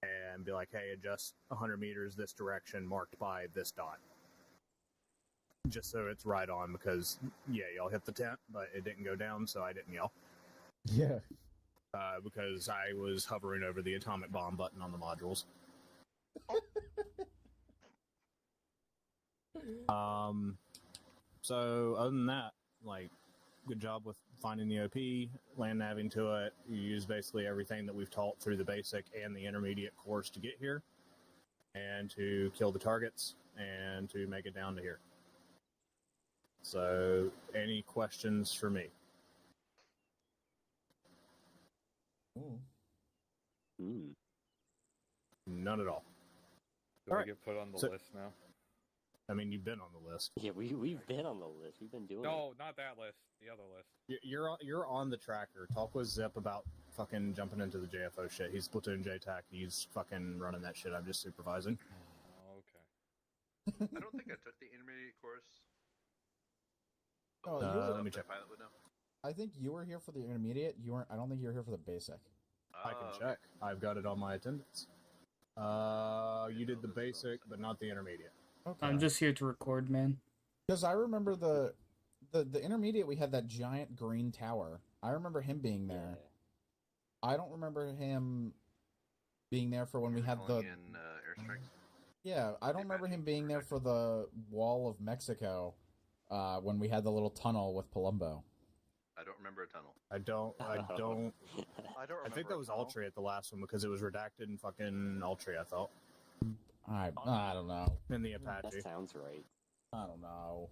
and be like, hey, adjust 100 meters this direction marked by this dot. Just so it's right on, because, yeah, y'all hit the tent, but it didn't go down, so I didn't yell. Yeah. Because I was hovering over the atomic bomb button on the modules. So other than that, like, good job with finding the OP, land navving to it. You use basically everything that we've taught through the basic and the intermediate course to get here, and to kill the targets, and to make it down to here. So, any questions for me? None at all. Do I get put on the list now? I mean, you've been on the list. Yeah, we've been on the list. We've been doing it. No, not that list. The other list. You're on the tracker. Talk with Zip about fucking jumping into the JFO shit. He's platoon JTac. He's fucking running that shit. I'm just supervising. Oh, okay. I don't think I took the intermediate course. Oh, Let me check. Pilot would know. I think you were here for the intermediate. You weren't. I don't think you were here for the basic. I can check. I've got it on my attendance. You did the basic, but not the intermediate. Okay. I'm just here to record, man. Because I remember the intermediate, we had that giant green tower. I remember him being there. I don't remember him being there for when we had the airstrikes. Yeah, I don't remember him being there for the Wall of Mexico when we had the little tunnel with Palumbo. I don't remember a tunnel. I don't. I don't remember. I think that was Altria at the last one because it was redacted in fucking Altria, I thought. I don't know. In the Apache. That sounds right. I don't know.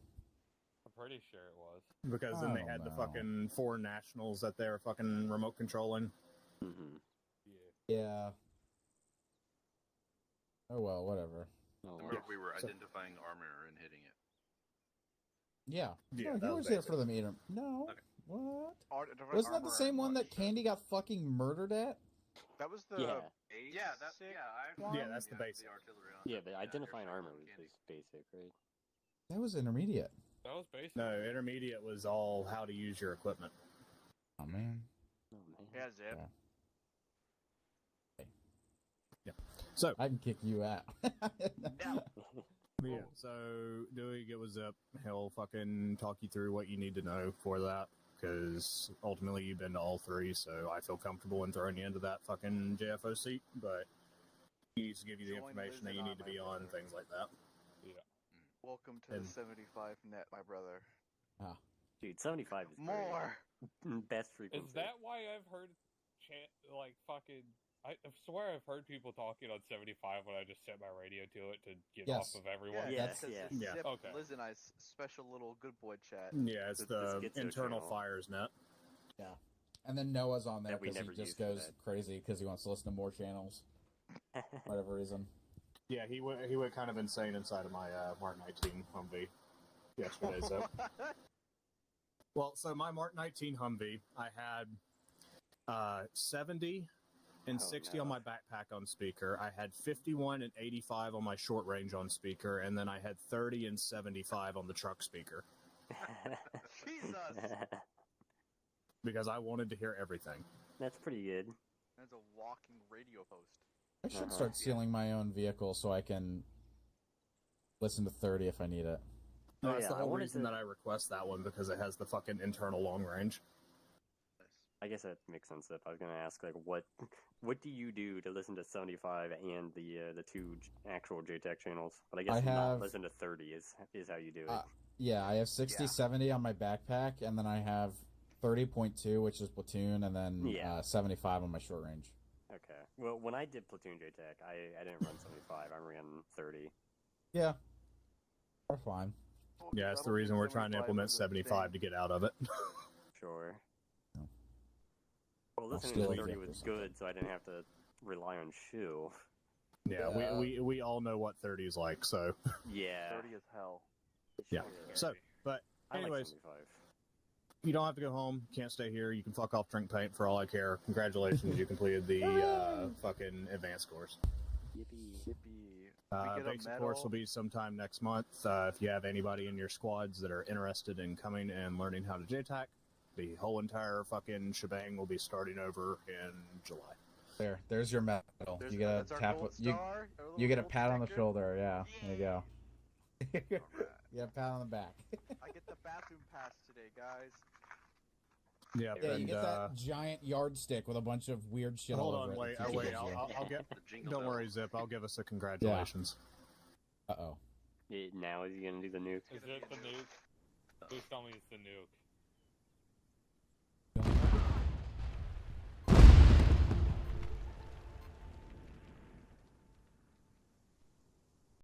I'm pretty sure it was. Because then they had the fucking foreign nationals that they're fucking remote controlling. Mm-hmm. Yeah. Oh well, whatever. I remember we were identifying armor and hitting it. Yeah. Yeah, No, that he was was there basic. for the meter. No. Okay. What? Different Wasn't that the armor same and one what that Candy got fucking murdered at? That was the Yeah. basic Yeah, that's Yeah, that's the basic. artillery on Yeah, it, but identifying armor was basic, right? That was intermediate. That was basic. No, intermediate was all how to use your equipment. Oh man. Oh man. Yeah, Zip. Yeah. So I can kick you out. yeah, so doing it was up. He'll fucking talk you through what you need to know for that, because ultimately you've been to all three, so I feel comfortable in throwing you into that fucking JFO seat, but he needs to give you the Join information that Lizard you on, need to my be on, brother. things like that. Yeah. Welcome to And- the 75 net, my brother. Dude, 75 is More. great. Best frequency. Is that why I've heard like fucking? I swear I've heard people talking on 75 when I just set my radio to it to get Yes. off of everyone. Yeah. Because Yes, it's yeah. Zip, Okay. Liz and I's special little good boy chat. Yeah, it's the schizo internal channel. fires net. Yeah. And then Noah's on there That we because he never just used for goes that. crazy because he wants to listen to more channels. For whatever reason. Yeah, he went kind of insane inside of my Mark 19 Humvee yesterday. So, well, so my Mark 19 Humvee, I had 70 and 60 on my backpack on speaker. I had 51 and 85 on my short range on speaker, and then I had 30 and 75 on the truck speaker Jesus. because I wanted to hear everything. That's pretty good. That's a walking radio post. I should start stealing my own vehicle so I can listen to 30 if I need it. No, Oh, that's yeah, the I whole wanted reason to- that I request that one, because it has the fucking internal long range. I guess that makes sense. If I was gonna ask, like, what do you do to listen to 75 and the two actual JTac channels? But I guess I not have- listen to 30 is how you do it. Yeah, I have 60, 70 on my backpack, and then I have 30.2, which is platoon, and then Yeah. 75 on my short range. Okay. Well, when I did platoon JTac, I didn't run 75. I ran 30. Yeah. They're fine. Yeah, that's the reason we're trying to implement 75 to get out of it. Sure. Well, I'll listening steal to a 30 gift or was something. good, so I didn't have to rely on shoe. Yeah, we all know what 30 is like, so. Yeah. 30 as hell. Yeah. So, but I like anyways, 75. you don't have to go home. Can't stay here. You can fuck off, drink paint for all I care. Congratulations, you completed the fucking advanced course. Yippee. Yippee. We get a Basic medal. course will be sometime next month. If you have anybody in your squads that are interested in coming and learning how to JTac, the whole entire fucking shebang will be starting over in July. There's your medal. There's- You get a that's our tap. gold You star, our you little get a gold pat on the sticker. shoulder. Yeah. There you go. Alright. You get a pat on the back. I get the bathroom pass today, guys. Yeah, Yeah, you and get that giant yardstick with a bunch of weird shit hold all on, over wait, it. that wait, teaches you. I'll get. jingle Don't bell. worry, Zip. I'll give us a congratulations. Uh-oh. Now is he gonna do the nuke? Is it the nuke? Please tell me it's the nuke.